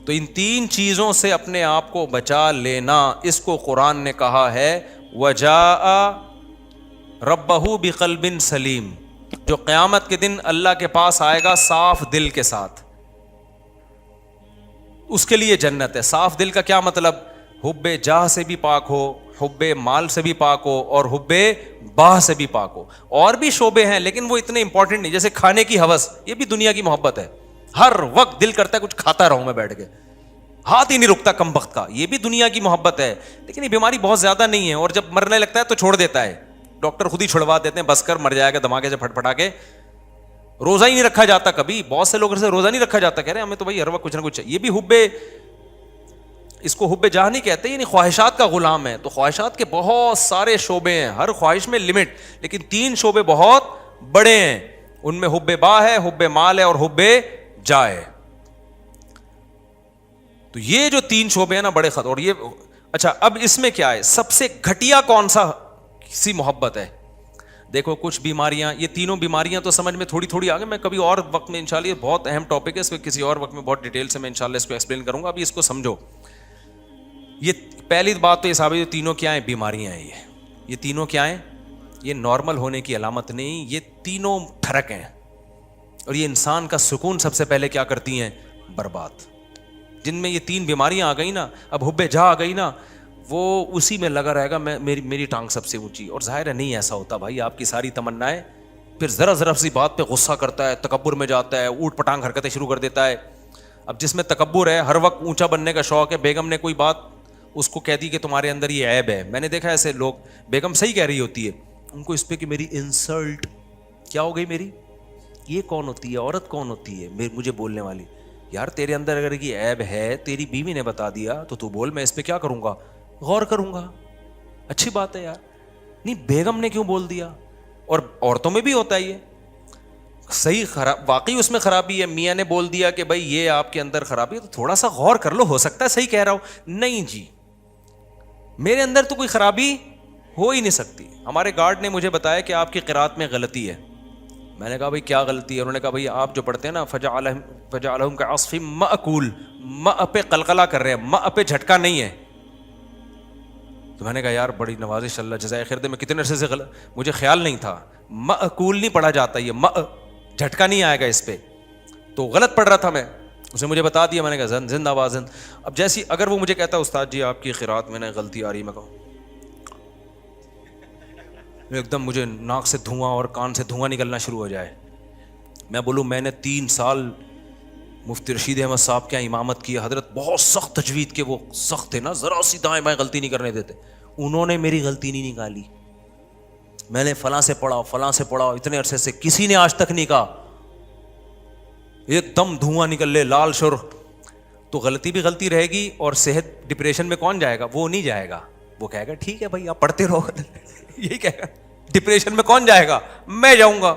تو ان 3 چیزوں سے اپنے آپ کو بچا لینا, اس کو قرآن نے کہا ہے وَجَاءَ رَبَّهُ بِقَلْبٍ سَلِيمٍ. جو قیامت کے دن اللہ کے پاس آئے گا صاف دل کے ساتھ, اس کے لیے جنت ہے. صاف دل کا کیا مطلب, حب جاہ سے بھی پاک ہو, حب مال سے بھی پاک ہو, اور حب باہ سے بھی پاک ہو. اور بھی شعبے ہیں لیکن وہ اتنے امپورٹنٹ نہیں, جیسے کھانے کی ہوس, یہ بھی دنیا کی محبت ہے. ہر وقت دل کرتا ہے کچھ کھاتا رہوں میں بیٹھ کے, ہاتھ ہی نہیں رکتا کم وقت کا, یہ بھی دنیا کی محبت ہے. لیکن یہ بیماری بہت زیادہ نہیں ہے, اور جب مرنے لگتا ہے تو چھوڑ دیتا ہے, ڈاکٹر خود ہی چھڑوا دیتے ہیں, بس کر مر جائے گا دھماکے سے پھٹ پھٹا کے. روزہ ہی نہیں رکھا جاتا کبھی, بہت سے لوگوں سے روزہ نہیں رکھا جاتا, کہہ رہے ہیں ہمیں تو بھائی ہر وقت کچھ نہ کچھ. یہ بھی حب, اس کو حب جاہ نہیں کہتے, یعنی خواہشات کا غلام ہے. تو خواہشات کے بہت سارے شعبے ہیں, ہر خواہش میں لمٹ, لیکن 3 شعبے بہت بڑے ہیں. ان میں حب باہ ہے, حب مال ہے, اور حب جاہ ہے. تو یہ جو 3 شعبے ہیں نا بڑے خطر. اور یہ اچھا, اب اس میں کیا ہے, سب سے گھٹیا کون سا سی محبت ہے. دیکھو کچھ بیماریاں, یہ تینوں بیماریاں تو سمجھ میں تھوڑی تھوڑی آ گئی, میں کبھی اور وقت میں انشاءاللہ, یہ بہت اہم ٹاپک ہے, اس کو کسی اور وقت میں بہت ڈیٹیل سے میں انشاءاللہ اس کو ایکسپلین کروں گا. ابھی اس کو سمجھو. یہ پہلی بات تو یہ صاحب, یہ تینوں کیا ہیں؟ بیماریاں ہیں. یہ تینوں کیا ہیں؟ یہ نارمل ہونے کی علامت نہیں, یہ تینوں ٹھرک ہیں, اور یہ انسان کا سکون سب سے پہلے کیا کرتی ہیں؟ برباد. جن میں یہ تین بیماریاں آ گئی نا, اب حب جا آ گئی نا, وہ اسی میں لگا رہے گا میری ٹانگ سب سے اونچی. اور ظاہر ہے نہیں ایسا ہوتا بھائی, آپ کی ساری تمنائیں, پھر ذرا سی بات پہ غصہ کرتا ہے, تکبر میں جاتا ہے, اوٹ پٹانگ حرکتیں شروع کر دیتا ہے. اب جس میں تکبر ہے, ہر وقت اونچا بننے کا شوق ہے, بیگم نے کوئی بات اس کو کہہ دی کہ تمہارے اندر یہ عیب ہے. میں نے دیکھا ایسے لوگ, بیگم صحیح کہہ رہی ہوتی ہے, ان کو اس پہ کہ میری انسلٹ کیا ہو گئی, میری یہ کون ہوتی ہے, عورت کون ہوتی ہے مجھے بولنے والی. یار تیرے اندر اگر یہ عیب ہے, تیری بیوی نے بتا دیا تو بول, میں اس پہ کیا کروں گا؟ غور کروں گا. اچھی بات ہے یار, نہیں بیگم نے کیوں بول دیا؟ اور عورتوں میں بھی ہوتا ہے یہ صحیح, خراب واقعی اس میں خرابی ہے, میاں نے بول دیا کہ بھائی یہ آپ کے اندر خرابی ہے, تو تھوڑا سا غور کر لو, ہو سکتا ہے صحیح کہہ رہا ہوں. نہیں جی, میرے اندر تو کوئی خرابی ہو ہی نہیں سکتی. ہمارے گارڈ نے مجھے بتایا کہ آپ کی قرات میں غلطی ہے. میں نے کہا بھائی کیا غلطی ہے؟ انہوں نے کہا بھائی آپ جو پڑھتے ہیں نا, فجعلہم کعصف مأکول, ماء پہ قلقلہ کر رہے ہیں, ماء پہ جھٹکا نہیں ہے. تو میں نے کہا یار بڑی نوازش, اللہ جزائے خیر دے, میں کتنے عرصے سے مجھے خیال نہیں تھا, مأکول نہیں پڑھا جاتا, یہ ماء جھٹکا نہیں آئے گا اس پہ. تو غلط پڑھ رہا تھا میں, اسے مجھے بتا دیا. میں نے کہا زندہ آواز. اب جیسی اگر وہ مجھے کہتا استاد جی آپ کی قرات میں غلطی آ رہی, میں کہوں ایک دم مجھے ناک سے دھواں اور کان سے دھواں نکلنا شروع ہو جائے, میں بولوں میں نے 3 سال مفتی رشید احمد صاحب کے امامت کی, حضرت بہت سخت تجوید کے وہ سخت تھے نا, ذرا سی دائیں بائیں غلطی نہیں کرنے دیتے. انہوں نے میری غلطی نہیں نکالی. میں نے فلاں سے پڑھا اتنے عرصے سے, کسی نے آج تک نہیں کہا. ایک دم دھواں نکل لے, لال شرخ, تو غلطی بھی غلطی رہے گی. اور صحت ڈپریشن میں کون جائے گا؟ وہ نہیں جائے گا, وہ کہے گا ٹھیک ہے بھائی آپ پڑھتے رہو. یہی کہے گا. ڈپریشن میں کون جائے گا؟ میں جاؤں گا.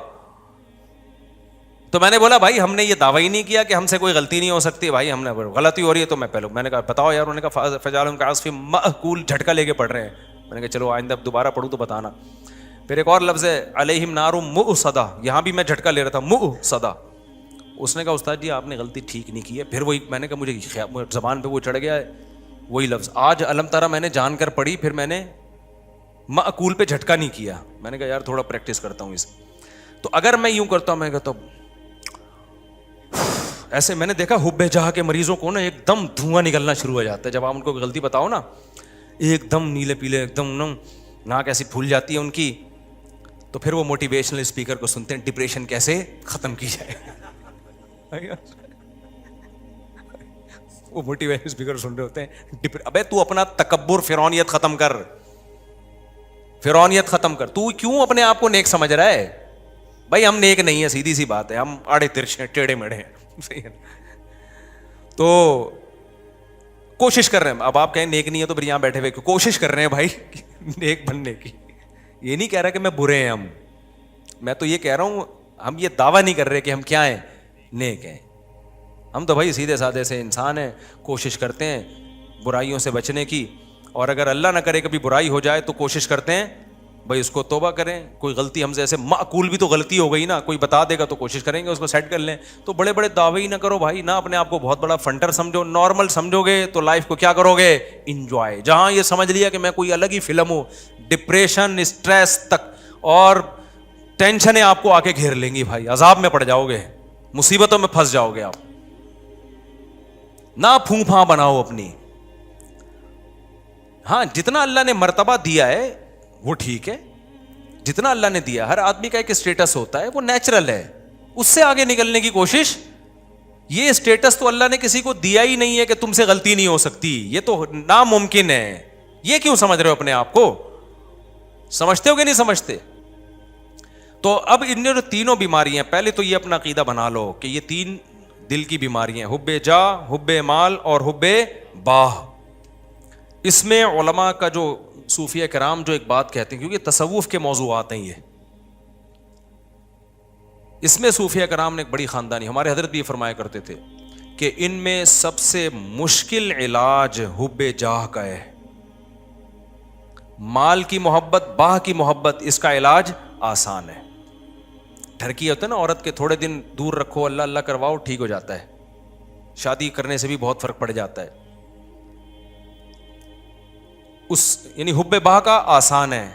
تو میں نے بولا بھائی ہم نے یہ دعویٰ ہی نہیں کیا کہ ہم سے کوئی غلطی نہیں ہو سکتی, بھائی ہم نے غلطی ہو رہی ہے تو میں نے کہا بتاؤ یار. انہوں نے کہا فجعلہم کعصف مأکول, جھٹکا لے کے پڑھ رہے ہیں. میں نے کہا چلو آئندہ دوبارہ پڑھوں تو بتانا. پھر ایک اور لفظ ہے علیہم نار مؤصدہ, یہاں بھی میں جھٹکا لے رہا تھا, مؤصدہ. اس نے کہا استاد جی آپ نے غلطی ٹھیک نہیں کی ہے. پھر وہی میں نے کہا مجھے زبان پہ وہ چڑھ گیا ہے وہی لفظ. آج علم ترا میں نے جان کر پڑھی, پھر میں نے مأکول پہ جھٹکا نہیں کیا. میں نے کہا یار تھوڑا پریکٹس کرتا ہوں اس. تو اگر میں یوں کرتا ہوں, میں کہتا ہوں ایسے, میں نے دیکھا حب جہاں کے مریضوں کو نا ایک دم دھواں نکلنا شروع ہو جاتا ہے جب آپ ان کو غلطی بتاؤ نا, ایک دم نیلے پیلے, ایک دم ناک ایسی پھول جاتی ہے ان کی. تو پھر وہ موٹیویشنل اسپیکر کو سنتے ہیں, ڈپریشن کیسے ختم کی جائے. وہ موٹیویشنل اسپیکر سن رہے ہوتے ہیں, ابے تو اپنا تکبر فرعونیت ختم کر, فرعونیت ختم کر. تو کیوں اپنے آپ کو نیک سمجھ رہا ہے؟ بھائی ہم نیک نہیں ہے, سیدھی سی بات ہے, ہم آڑے ترچھے ٹیڑھے میڑھے ہیں. تو کوشش کر رہے ہیں. اب آپ کہیں نیک نہیں ہے تو پھر یہاں بیٹھے ہوئے کوشش کر رہے ہیں بھائی نیک بننے کی. یہ نہیں کہہ رہا کہ میں برے ہیں ہم, میں تو یہ کہہ رہا ہوں ہم یہ دعویٰ نہیں کر رہے کہ ہم کیا ہیں, نیک ہیں. ہم تو بھائی سیدھے سادے سے انسان ہیں, کوشش کرتے ہیں برائیوں سے بچنے کی. اور اگر اللہ نہ کرے کبھی برائی ہو جائے تو کوشش کرتے ہیں بھائی اس کو توبہ کریں. کوئی غلطی ہم سے ایسے معقول بھی تو غلطی ہو گئی نا, کوئی بتا دے گا تو کوشش کریں گے اس کو سیٹ کر لیں. تو بڑے بڑے دعوے ہی نہ کرو بھائی, نہ اپنے آپ کو بہت بڑا فنٹر سمجھو. نارمل سمجھو گے تو لائف کو کیا کرو گے؟ انجوائے. جہاں یہ سمجھ لیا کہ میں کوئی الگ ہی فلم ہوں, ڈپریشن, اسٹریس تک اور ٹینشنیں آپ کو آ کے گھیر لیں گی بھائی, عذاب میں پڑ جاؤ گے, مصیبتوں میں پھنس جاؤ گے آپ. نہ پھوں پھاں بناؤ اپنی. ہاں جتنا اللہ نے مرتبہ دیا ہے وہ ٹھیک ہے, جتنا اللہ نے دیا. ہر آدمی کا ایک اسٹیٹس ہوتا ہے, وہ نیچرل ہے, اس سے آگے نکلنے کی کوشش. یہ اسٹیٹس تو اللہ نے کسی کو دیا ہی نہیں ہے کہ تم سے غلطی نہیں ہو سکتی, یہ تو ناممکن ہے. یہ کیوں سمجھ رہے ہو اپنے آپ کو؟ سمجھتے ہو کہ نہیں سمجھتے؟ تو اب ان جو تینوں بیماریاں, پہلے تو یہ اپنا عقیدہ بنا لو کہ یہ 3 دل کی بیماریاں, حب جا, حب مال اور حب باہ. اس میں علماء کا جو صوفیہ کرام جو ایک بات کہتے ہیں, کیونکہ تصوف کے موضوعات ہیں یہ, اس میں صوفیہ کرام نے ایک بڑی خاندانی, ہمارے حضرت بھی یہ فرمایا کرتے تھے کہ ان میں سب سے مشکل علاج حب جاہ کا ہے. مال کی محبت, باہ کی محبت, اس کا علاج آسان ہے. ٹھرکی ہوتا ہے نا عورت کے, تھوڑے دن دور رکھو, اللہ اللہ کرواؤ, ٹھیک ہو جاتا ہے. شادی کرنے سے بھی بہت فرق پڑ جاتا ہے. یعنی حب باہ کا آسان ہے.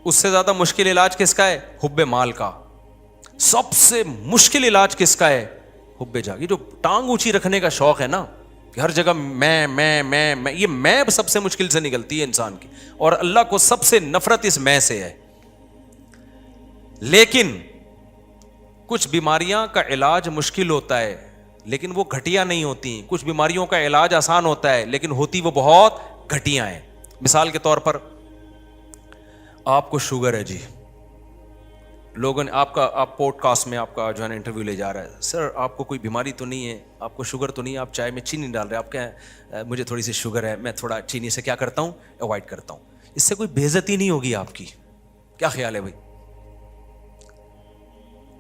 اس سے زیادہ مشکل علاج کس کا ہے؟ حب مال کا. سب سے مشکل علاج کس کا ہے؟ حب جا. یہ جو ٹانگ اونچی رکھنے کا شوق ہے نا, کہ ہر جگہ میں, یہ میں سب سے مشکل سے نکلتی ہے انسان کی, اور اللہ کو سب سے نفرت اس میں سے ہے. لیکن کچھ بیماریاں کا علاج مشکل ہوتا ہے لیکن وہ گھٹیا نہیں ہوتی. کچھ بیماریوں کا علاج آسان ہوتا ہے لیکن ہوتی وہ بہت گھٹیا ہیں. مثال کے طور پر آپ کو شوگر ہے جی, لوگوں نے آپ پوڈ کاسٹ میں آپ کا جو ہے نا انٹرویو لے جا رہا ہے, سر آپ کو کوئی بیماری تو نہیں ہے, آپ کو شوگر تو نہیں ہے, آپ چائے میں چینی ڈال رہے ہیں, آپ کہیں مجھے تھوڑی سی شوگر ہے, میں تھوڑا چینی سے کیا کرتا ہوں, اوائڈ کرتا ہوں. اس سے کوئی بے عزتی نہیں ہوگی آپ کی؟ کیا خیال ہے بھائی؟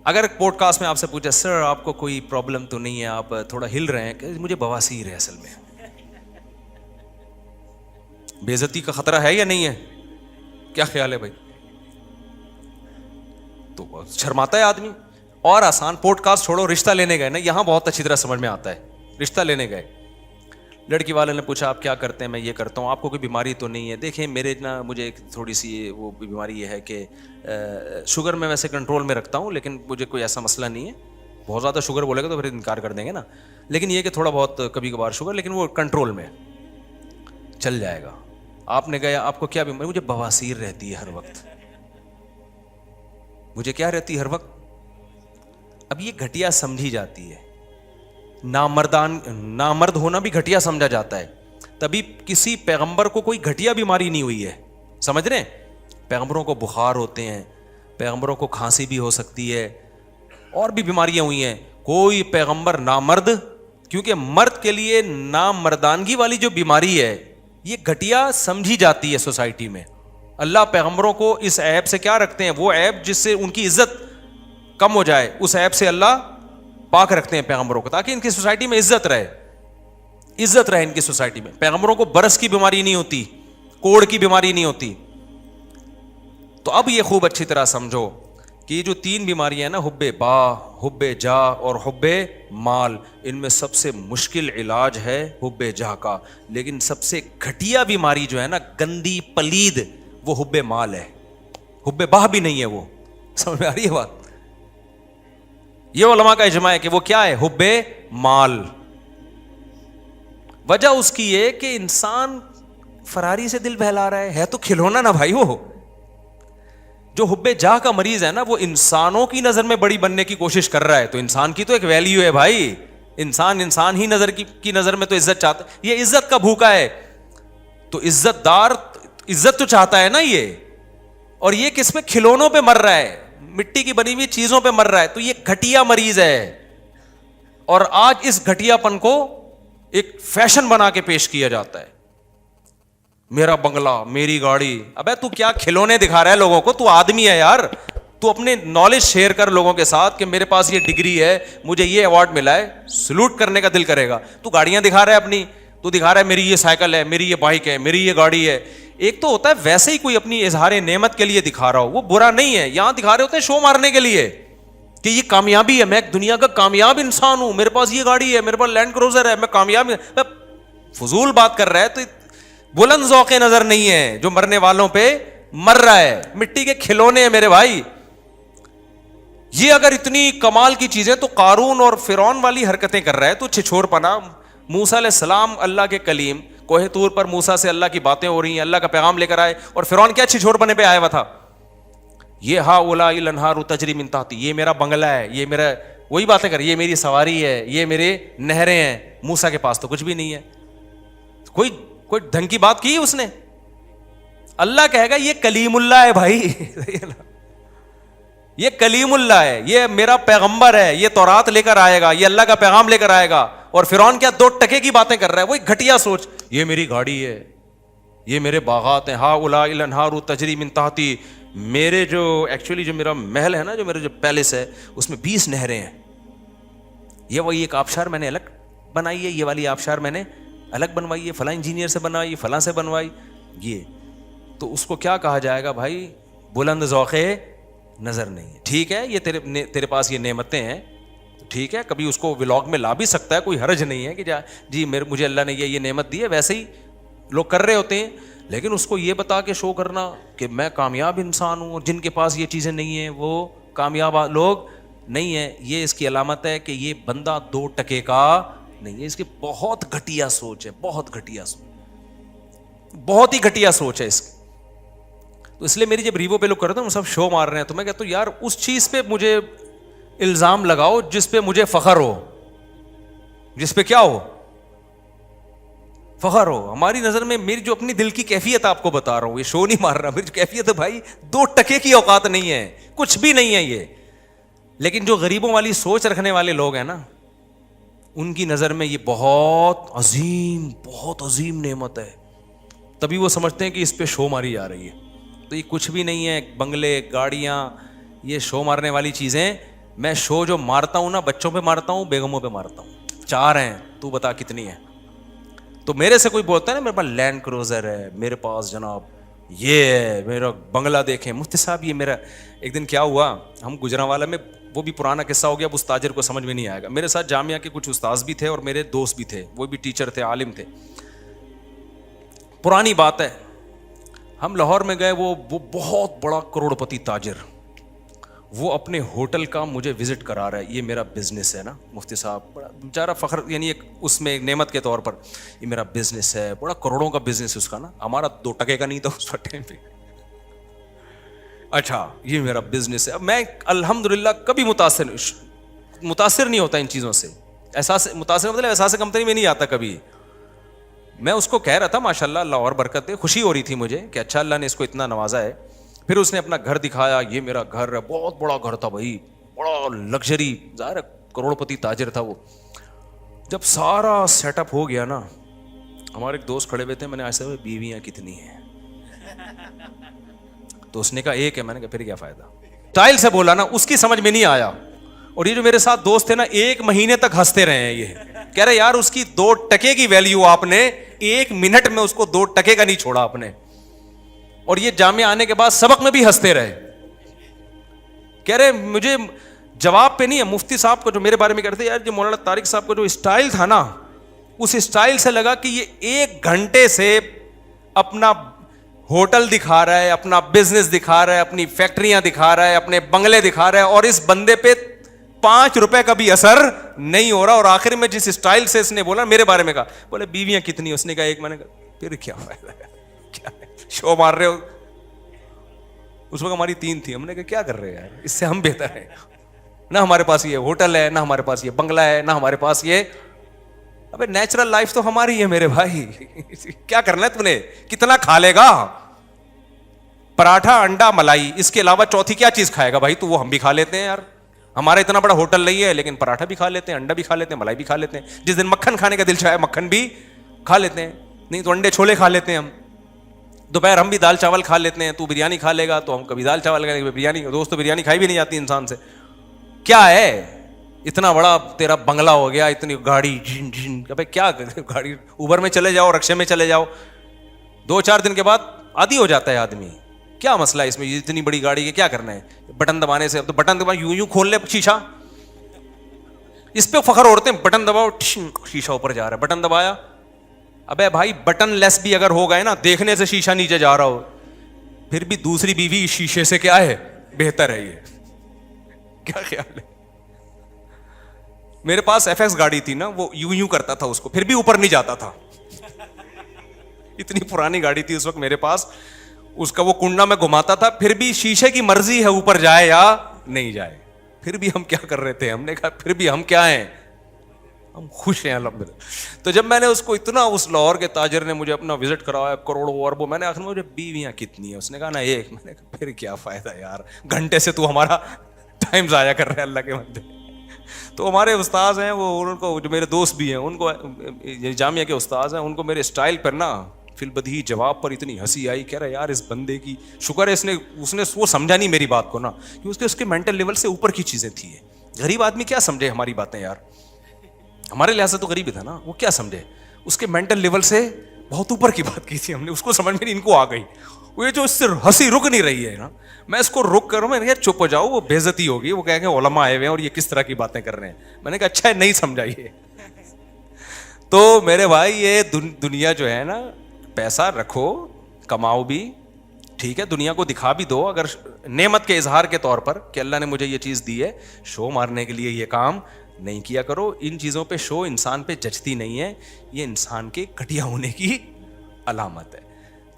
اگر پوڈ کاسٹ میں آپ سے پوچھا سر آپ کو کوئی پرابلم تو نہیں ہے, آپ تھوڑا ہل رہے ہیں, کہ مجھے بواسیر ہے اصل میں, بے عزتی کا خطرہ ہے یا نہیں ہے؟ کیا خیال ہے بھائی؟ تو شرماتا ہے آدمی. اور آسان, پوڈ کاسٹ چھوڑو, رشتہ لینے گئے نا, یہاں بہت اچھی طرح سمجھ میں آتا ہے. رشتہ لینے گئے, لڑکی والے نے پوچھا آپ کیا کرتے ہیں, میں یہ کرتا ہوں, آپ کو کوئی بیماری تو نہیں ہے؟ دیکھیں میرے نا, مجھے ایک تھوڑی سی وہ بیماری یہ ہے کہ شوگر میں ویسے کنٹرول میں رکھتا ہوں لیکن مجھے کوئی ایسا مسئلہ نہیں ہے. بہت زیادہ شوگر بولے گا تو پھر انکار کر دیں گے نا, لیکن یہ کہ تھوڑا بہت کبھی کبھار شوگر, لیکن وہ کنٹرول میں چل جائے گا. آپ نے گیا, آپ کو کیا بیماری؟ مجھے بواسیر رہتی ہے ہر وقت. مجھے کیا رہتی ہے ہر وقت؟ اب یہ گھٹیا سمجھی جاتی ہے. نامرد ہونا بھی گھٹیا سمجھا جاتا ہے. تبھی کسی پیغمبر کو کوئی گھٹیا بیماری نہیں ہوئی ہے. سمجھ رہے ہیں؟ پیغمبروں کو بخار ہوتے ہیں, پیغمبروں کو کھانسی بھی ہو سکتی ہے, اور بھی بیماریاں ہوئی ہیں. کوئی پیغمبر نامرد, کیونکہ مرد کے لیے نامردانگی والی جو بیماری ہے یہ گھٹیا سمجھی جاتی ہے سوسائٹی میں. اللہ پیغمبروں کو اس عیب سے کیا رکھتے ہیں, وہ عیب جس سے ان کی عزت کم ہو جائے, اس عیب سے اللہ پاک رکھتے ہیں پیغمبروں کو, تاکہ ان کی سوسائٹی میں عزت رہے ان کی سوسائٹی میں. پیغمبروں کو برس کی بیماری نہیں ہوتی, کوڑ کی بیماری نہیں ہوتی. تو اب یہ خوب اچھی طرح سمجھو کہ یہ جو 3 بیماریاں ہیں نا, حب با, حب جا اور حب مال, ان میں سب سے مشکل علاج ہے حب جا کا. لیکن سب سے گھٹیا بیماری جو ہے نا, گندی پلید, وہ حب مال ہے. حب باہ بھی نہیں ہے وہ. سمجھ میں آ رہی ہے بات؟ یہ علماء کا اجماع ہے کہ وہ کیا ہے, حب مال. وجہ اس کی یہ کہ انسان فراری سے دل بہلا رہا ہے تو کھلونا نا بھائی. وہ جو حب جاہ کا مریض ہے نا, وہ انسانوں کی نظر میں بڑی بننے کی کوشش کر رہا ہے. تو انسان کی تو ایک ویلیو ہے بھائی, انسان ہی نظر کی نظر میں تو عزت چاہتا ہے. یہ عزت کا بھوکا ہے, تو عزت دار عزت تو چاہتا ہے نا یہ, اور یہ کس پہ؟ کھلونوں پہ مر رہا ہے, مٹی کی بنی ہوئی چیزوں پہ مر رہا ہے. تو یہ گھٹیا مریض ہے, اور آج اس گھٹیا پن کو ایک فیشن بنا کے پیش کیا جاتا ہے. میرا بنگلہ, میری گاڑی. ابے تو کیا کھلونے دکھا رہا ہے لوگوں کو؟ تو آدمی ہے یار, تو اپنے نالج شیئر کر لوگوں کے ساتھ کہ میرے پاس یہ ڈگری ہے, مجھے یہ ایوارڈ ملا ہے, سلوٹ کرنے کا دل کرے گا. تو گاڑیاں دکھا رہا ہے اپنی, تو دکھا رہا ہے میری یہ سائیکل ہے, میری یہ بائک ہے, میری یہ گاڑی ہے. ایک تو ہوتا ہے ویسے ہی کوئی اپنی اظہار نعمت کے لیے دکھا رہا ہو, وہ برا نہیں ہے. یہاں دکھا رہے ہوتے ہیں شو مارنے کے لیے کہ یہ کامیابی ہے, میں ایک دنیا کا کامیاب انسان ہوں, میرے پاس یہ گاڑی ہے, میرے پاس لینڈ کروزر ہے, میں کامیاب. فضول بات کر رہا ہے. تو بلند ذوق نظر نہیں ہے, جو مرنے والوں پہ مر رہا ہے. مٹی کے کھلونے ہیں میرے بھائی. یہ اگر اتنی کمال کی چیزیں, تو قارون اور فرعون والی حرکتیں کر رہا ہے تو چھچور پنا. موسیٰ علیہ السلام اللہ کے کلیم, کوہ طور پر موسیٰ سے اللہ کی باتیں ہو رہی ہیں, اللہ کا پیغام لے کر آئے, اور فرعون کیا چھچور پنے پہ آیا ہوا تھا, یہ ہا اولائی الانہار تجری من تحتی, یہ میرا بنگلہ ہے, یہ میرا, وہی باتیں کر, یہ میری سواری ہے, یہ میرے نہریں ہیں. موسیٰ کے پاس تو کچھ بھی نہیں ہے. کوئی ڈھنگ کی بات کی اس نے؟ اللہ کہے گا یہ کلیم اللہ ہے بھائی, یہ کلیم اللہ ہے, یہ میرا پیغمبر ہے, یہ تورات لے کر آئے گا, یہ اللہ کا پیغام لے کر آئے گا. اور فرعون کیا 2 ٹکے کی باتیں کر رہا ہے, وہی گھٹیا سوچ, یہ میری گاڑی ہے, یہ میرے باغات ہیں, ہا اولائی الانہار تجری من تحتی, میرے جو ایکچولی جو میرا محل ہے نا, جو میرا جو پیلس ہے, اس میں 20 نہریں ہیں. یہ وہی ایک آبشار میں نے الگ بنائی ہے, یہ والی آبشار میں نے الگ بنوائی ہے, فلاں انجینئر سے بنوائی, فلاں سے بنوائی. یہ تو اس کو کیا کہا جائے گا بھائی؟ بلند ذوق نظر نہیں ہے. ٹھیک ہے یہ تیرے پاس یہ نعمتیں ہیں, ٹھیک ہے کبھی اس کو ولاگ میں لا بھی سکتا ہے, کوئی حرج نہیں ہے کہ جی مجھے اللہ نے یہ نعمت دی ہے, ویسے ہی لوگ کر رہے ہوتے ہیں. لیکن اس کو یہ بتا کے شو کرنا کہ میں کامیاب انسان ہوں, اور جن کے پاس یہ چیزیں نہیں ہیں وہ کامیاب لوگ نہیں ہیں, یہ اس کی علامت ہے کہ یہ بندہ 2 ٹکے کا نہیں ہے. اس کی بہت گھٹیا سوچ ہے, بہت گھٹیا سوچ, بہت ہی گھٹیا سوچ ہے اس کی. تو اس لیے میری جب ریوو پہ لوگ کرتے ہیں وہ سب شو مار رہے ہیں, تو میں کہتا ہوں یار اس چیز پہ مجھے الزام لگاؤ جس پہ مجھے فخر ہو, جس پہ کیا ہو, فخر ہو. ہماری نظر میں میری جو اپنی دل کی کیفیت آپ کو بتا رہا ہوں, یہ شو نہیں مار رہا, میری جو کیفیت ہے بھائی 2 ٹکے کی اوقات نہیں ہے, کچھ بھی نہیں ہے یہ. لیکن جو غریبوں والی سوچ رکھنے والے لوگ ہیں نا, ان کی نظر میں یہ بہت عظیم نعمت ہے, تبھی وہ سمجھتے ہیں کہ اس پہ شو ماری جا رہی ہے. تو یہ کچھ بھی نہیں ہے, بنگلے, گاڑیاں, یہ شو مارنے والی چیزیں. میں شو جو مارتا ہوں نا, بچوں پہ مارتا ہوں, بیگموں پہ مارتا ہوں. 4 ہیں, تو بتا کتنی ہے. تو میرے سے کوئی بولتا ہے نا میرے پاس لینڈ کروزر ہے, میرے پاس جناب یہ ہے, میرا بنگلہ دیکھیں. مفتی صاحب یہ میرا ایک دن کیا ہوا, ہم گجرانوالہ میں, وہ بھی پرانا قصہ ہو گیا, اب اس تاجر کو سمجھ میں نہیں آئے گا. میرے ساتھ جامعہ کے کچھ استاذ بھی تھے اور میرے دوست بھی تھے, وہ بھی ٹیچر تھے, عالم تھے. پرانی بات ہے, ہم لاہور میں گئے, وہ بہت بڑا کروڑ پتی تاجر, وہ اپنے ہوٹل کا مجھے وزٹ کرا رہا ہے. یہ میرا بزنس ہے نا مفتی صاحب, بڑا بیچارہ فخر, یعنی ایک اس میں ایک نعمت کے طور پر, یہ میرا بزنس ہے, بڑا کروڑوں کا بزنس ہے اس کا نا, ہمارا 2 ٹکے کا نہیں تھا اس ٹائم پہ. اچھا یہ میرا بزنس ہے. اب میں الحمدللہ کبھی متاثر نہیں ہوتا ان چیزوں سے, متاثر مطلب احساس کمتری میں نہیں آتا کبھی. میں اس کو کہہ رہا تھا ماشاءاللہ اللہ اور برکت دے, خوشی ہو رہی تھی مجھے کہ اچھا اللہ نے اس کو اتنا نوازا ہے. پھر اس نے اپنا گھر دکھایا, یہ میرا گھر ہے, بہت بڑا گھر تھا بھائی, بڑا لگژری, ظاہر ہے کروڑ پتی تاجر تھا وہ. جب سارا سیٹ اپ ہو گیا نا, ہمارے ایک دوست کھڑے ہوئے تھے, میں نے ایسے بیویاں کتنی ہیں, تو اس نے کہا 1 ہے. میں نے کہا پھر کیا فائدہ, اسٹائل سے بولا نا, اس کی سمجھ میں نہیں آیا. اور یہ جو میرے ساتھ دوست تھے نا, 1 مہینے تک ہنستے رہے ہیں, یہ کہہ رہے یار اس کی 2 ٹکے کی ویلیو آپ نے 1 منٹ میں اس کو 2 ٹکے کا نہیں چھوڑا آپ نے. اور یہ جامعہ آنے کے بعد سبق میں بھی ہنستے رہے. کہہ رہے مجھے جواب پہ نہیں ہے. مفتی صاحب کو جو میرے بارے میں کہتے یار جو مولانا طارق صاحب کو جو اسٹائل تھا نا, اس اسٹائل سے لگا کہ یہ 1 گھنٹے سے اپنا ہوٹل دکھا رہا ہے, اپنا بزنس دکھا رہا ہے, اپنی فیکٹریاں دکھا رہا ہے, اپنے بنگلے دکھا رہا ہے, اور اس بندے پہ 5 روپے کا بھی اثر نہیں ہو رہا. اور آخر میں جس اسٹائل سے اس نے بولا میرے بارے میں کہا, بولے بیویاں کتنی, اس نے کہا 1. میں نے کہا پھر کیا فائدہ ہے, کیا شو مار رہے ہو. اس وقت ہماری 3 تھی. ہم نے کہا کیا کر رہے ہیں یار, اس سے ہم بہتر ہیں. نہ ہمارے پاس یہ ہوٹل ہے, نہ ہمارے پاس یہ بنگلہ ہے, نہ ہمارے پاس یہ, ابے نیچرل لائف تو ہماری ہے میرے بھائی. کیا کرنا ہے تم نے, کتنا کھا لے گا, پراٹھا, انڈا, ملائی, اس کے علاوہ چوتھی کیا چیز کھائے گا بھائی تو, وہ ہم بھی کھا لیتے ہیں یار. ہمارا اتنا بڑا ہوٹل نہیں ہے, لیکن پراٹھا بھی کھا لیتے ہیں, انڈا بھی کھا لیتے ہیں, ملائی بھی کھا لیتے ہیں. جس دن مکھن کھانے کا دل چاہے مکھن بھی کھا لیتے ہیں, نہیں تو انڈے چھولے کھا لیتے ہیں ہم. دوپہر ہم بھی دال چاول کھا لیتے ہیں, تو بریانی کھا لے گا تو ہم کبھی دال چاول کھائیں گے. بریانی دوست تو بریانی کھائی بھی نہیں جاتی انسان سے. کیا ہے اتنا بڑا تیرا بنگلہ ہو گیا, اتنی گاڑی, ابے کیا گاڑی, اوبر میں چلے جاؤ, رکشے میں چلے جاؤ, 2-4 دن کے بعد عادی ہو جاتا ہے آدمی. کیا مسئلہ ہے اس میں, اتنی بڑی گاڑی کے کیا کرنا ہے, بٹن دبانے سے. اب تو بٹن دبا یوں کھول لے شیشہ, اس پہ فخر اڑتے ہیں, بٹن دباؤ شیشہ اوپر جا رہا ہے, بٹن دبایا. ابے بھائی بٹن لیس بھی اگر ہو گئے نا, دیکھنے سے شیشہ نیچے جا رہا ہو, پھر بھی دوسری بیوی شیشے سے کیا ہے, بہتر ہے. یہ کیا خیال ہے. میرے پاس FX گاڑی تھی نا, وہ یوں کرتا تھا اس کو, پھر بھی اوپر نہیں جاتا تھا. اتنی پرانی گاڑی تھی اس وقت میرے پاس, اس کا وہ کنڈا میں گھماتا تھا, پھر بھی شیشے کی مرضی ہے اوپر جائے یا نہیں جائے. پھر بھی ہم کیا کر رہے تھے, ہم نے کہا پھر بھی ہم کیا ہیں, ہم خوش ہیں الحمدللہ. تو جب میں نے اس کو اتنا, اس لاہور کے تاجر نے مجھے اپنا وزٹ کرایا, کروڑوں اربوں, میں نے آخر مجھے بیویاں کتنی ہیں, اس نے کہا نا 1. میں نے کہا پھر کیا فائدہ یار, گھنٹے سے تو ہمارا ٹائم ضائع کر رہے ہیں اللہ کے بندے. تو ہمارے استاذ ہیں وہ, ان کو جو میرے دوست بھی ہیں, ان کو جامعہ کے استاذ ہیں, ان کو میرے اسٹائل پر نا فی البدیہی جواب پر اتنی ہنسی آئی. کہہ رہے یار اس بندے کی شکر ہے اس نے وہ سمجھا نہیں میری بات کو نا, کہ اس کے مینٹل لیول سے اوپر کی چیزیں تھی. غریب آدمی کیا سمجھے ہماری باتیں یار, ہمارے لحاظ سے تو غریب ہی تھا نا, وہ کیا سمجھے, اس کے مینٹل لیول سے بہت اوپر کی بات کی تھی ہم نے, اس کو سمجھ میں نہیں, ان کو آ گئی. وہ یہ جو اس سے ہنسی رک نہیں رہی ہے نا, میں اس کو رک کروں, میں نے کہا چپ ہو جاؤ, وہ بے عزتی ہوگی, وہ کہیں گے علماء آئے ہوئے ہیں اور یہ کس طرح کی باتیں کر رہے ہیں. میں نے کہا اچھا ہے نہیں سمجھائیے. تو میرے بھائی یہ دنیا جو ہے نا, پیسہ رکھو, کماؤ بھی, ٹھیک ہے, دنیا کو دکھا بھی دو اگر نعمت کے اظہار کے طور پر کہ اللہ نے مجھے یہ چیز دی ہے, شو مارنے کے لیے یہ کام نہیں کیا کرو. ان چیزوں پہ شو انسان پہ جچتی نہیں ہے, یہ انسان کے گھٹیا ہونے کی علامت ہے.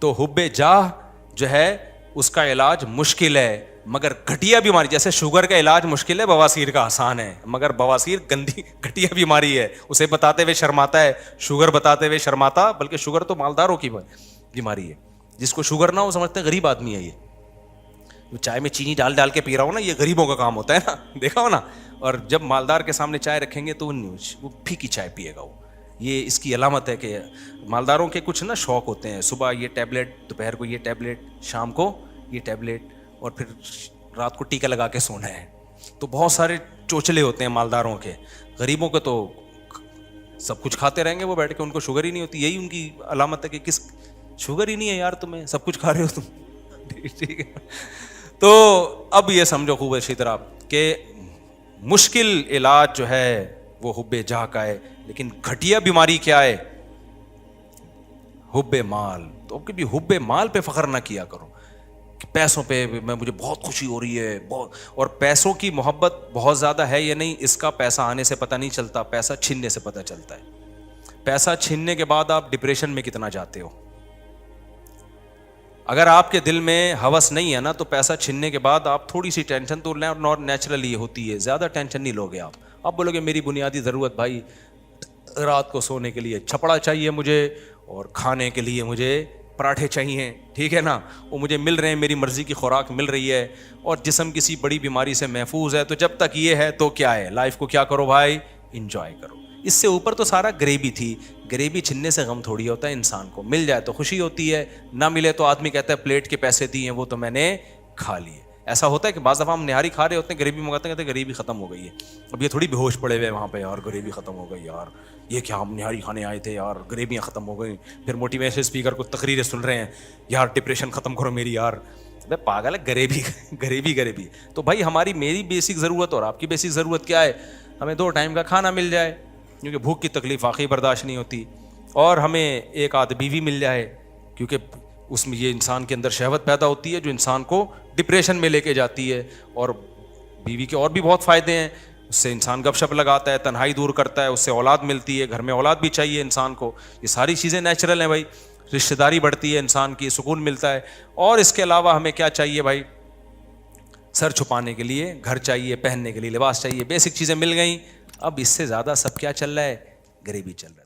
تو حب جاہ جو ہے اس کا علاج مشکل ہے, مگر گھٹیا بیماری, جیسے شوگر کا علاج مشکل ہے, بواسیر کا آسان ہے, مگر بواسیر گندی گھٹیا بیماری ہے, اسے بتاتے ہوئے شرماتا ہے, شوگر بتاتے ہوئے شرماتا. بلکہ شوگر تو مالداروں کی بیماری ہے, جس کو شوگر نہ ہو سمجھتے ہیں غریب آدمی ہے. یہ چائے میں چینی ڈال ڈال کے پی رہا ہوں نا, یہ غریبوں کا کام ہوتا ہے نا, دیکھا ہو نا. اور جب مالدار کے سامنے چائے رکھیں گے تو وہ پھیکی چائے پیے گا. وہ یہ اس کی علامت ہے کہ مالداروں کے کچھ نا شوق ہوتے ہیں, صبح یہ ٹیبلٹ, دوپہر کو یہ ٹیبلٹ, شام کو یہ ٹیبلٹ, اور پھر رات کو ٹیکا لگا کے سونا ہے. تو بہت سارے چوچلے ہوتے ہیں مالداروں کے. غریبوں کے تو سب کچھ کھاتے رہیں گے وہ بیٹھ کے, ان کو شوگر ہی نہیں ہوتی. یہی ان کی علامت ہے کہ کس شوگر ہی نہیں ہے یار تمہیں, سب کچھ کھا رہے ہو تم, ٹھیک ہے. تو اب یہ سمجھو خوب اچھی طرح کہ مشکل علاج جو ہے وہ حب جاہ کا ہے, لیکن گھٹیا بیماری کیا ہے؟ حب مال. تو کبھی حب مال پہ فخر نہ کیا کرو کہ پیسوں پہ مجھے بہت خوشی ہو رہی ہے, اور پیسوں کی محبت بہت زیادہ ہے یا نہیں اس کا پیسہ آنے سے پتہ نہیں چلتا, پیسہ چھیننے سے پتہ چلتا ہے. پیسہ چھیننے کے بعد آپ ڈپریشن میں کتنا جاتے ہو. اگر آپ کے دل میں ہوس نہیں ہے نا, تو پیسہ چھیننے کے بعد آپ تھوڑی سی ٹینشن تو نیچرلی ہوتی ہے, زیادہ ٹینشن نہیں لوگے آپ. آپ بولو گے میری بنیادی ضرورت بھائی رات کو سونے کے لیے چھپڑا چاہیے مجھے, اور کھانے کے لیے مجھے پراٹھے چاہیے, ٹھیک ہے نا, وہ مجھے مل رہے ہیں, میری مرضی کی خوراک مل رہی ہے, اور جسم کسی بڑی بیماری سے محفوظ ہے. تو جب تک یہ ہے تو کیا ہے, لائف کو کیا کرو بھائی, انجوائے کرو. اس سے اوپر تو سارا غریبی تھی. غریبی چھننے سے غم تھوڑی ہوتا ہے انسان کو, مل جائے تو خوشی ہوتی ہے, نہ ملے تو آدمی کہتا ہے پلیٹ کے پیسے دیے وہ تو میں نے کھا لیے. ایسا ہوتا ہے کہ بعض دفعہ ہم نہاری کھا رہے ہوتے ہیں, غریبی منگاتے ہیں, کہتے ہیں غریبی ختم ہو گئی ہے. اب یہ تھوڑی بے ہوش پڑے ہوئے وہاں پہ, یار غریبی ختم ہو گئی یار, یہ کیا ہم نہاری کھانے آئے تھے یار, غریبیاں ختم ہو گئیں. پھر موٹیویشن اسپیکر کو تقریریں سن رہے ہیں, یار ڈپریشن ختم کرو میری یار. پاگل ہے, غریبی. تو بھائی میری بیسک ضرورت اور آپ کی بیسک ضرورت کیا ہے؟ ہمیں 2 ٹائم کا کھانا مل جائے, کیونکہ بھوک کی تکلیف واقعی برداشت نہیں ہوتی, اور ہمیں ایک آدھ بیوی مل جائے, کیونکہ اس میں یہ انسان کے اندر شہوت پیدا ہوتی ہے جو انسان کو ڈپریشن میں لے کے جاتی ہے. اور بیوی کے اور بھی بہت فائدے ہیں, اس سے انسان گپ شپ لگاتا ہے, تنہائی دور کرتا ہے, اس سے اولاد ملتی ہے, گھر میں اولاد بھی چاہیے انسان کو. یہ ساری چیزیں نیچرل ہیں بھائی, رشتہ داری بڑھتی ہے انسان کی, سکون ملتا ہے. اور اس کے علاوہ ہمیں کیا چاہیے بھائی؟ سر چھپانے کے لیے گھر چاہیے, پہننے کے لیے لباس چاہیے, بیسک چیزیں مل گئیں. اب اس سے زیادہ سب کیا چل رہا ہے؟ غریبی چل رہا ہے.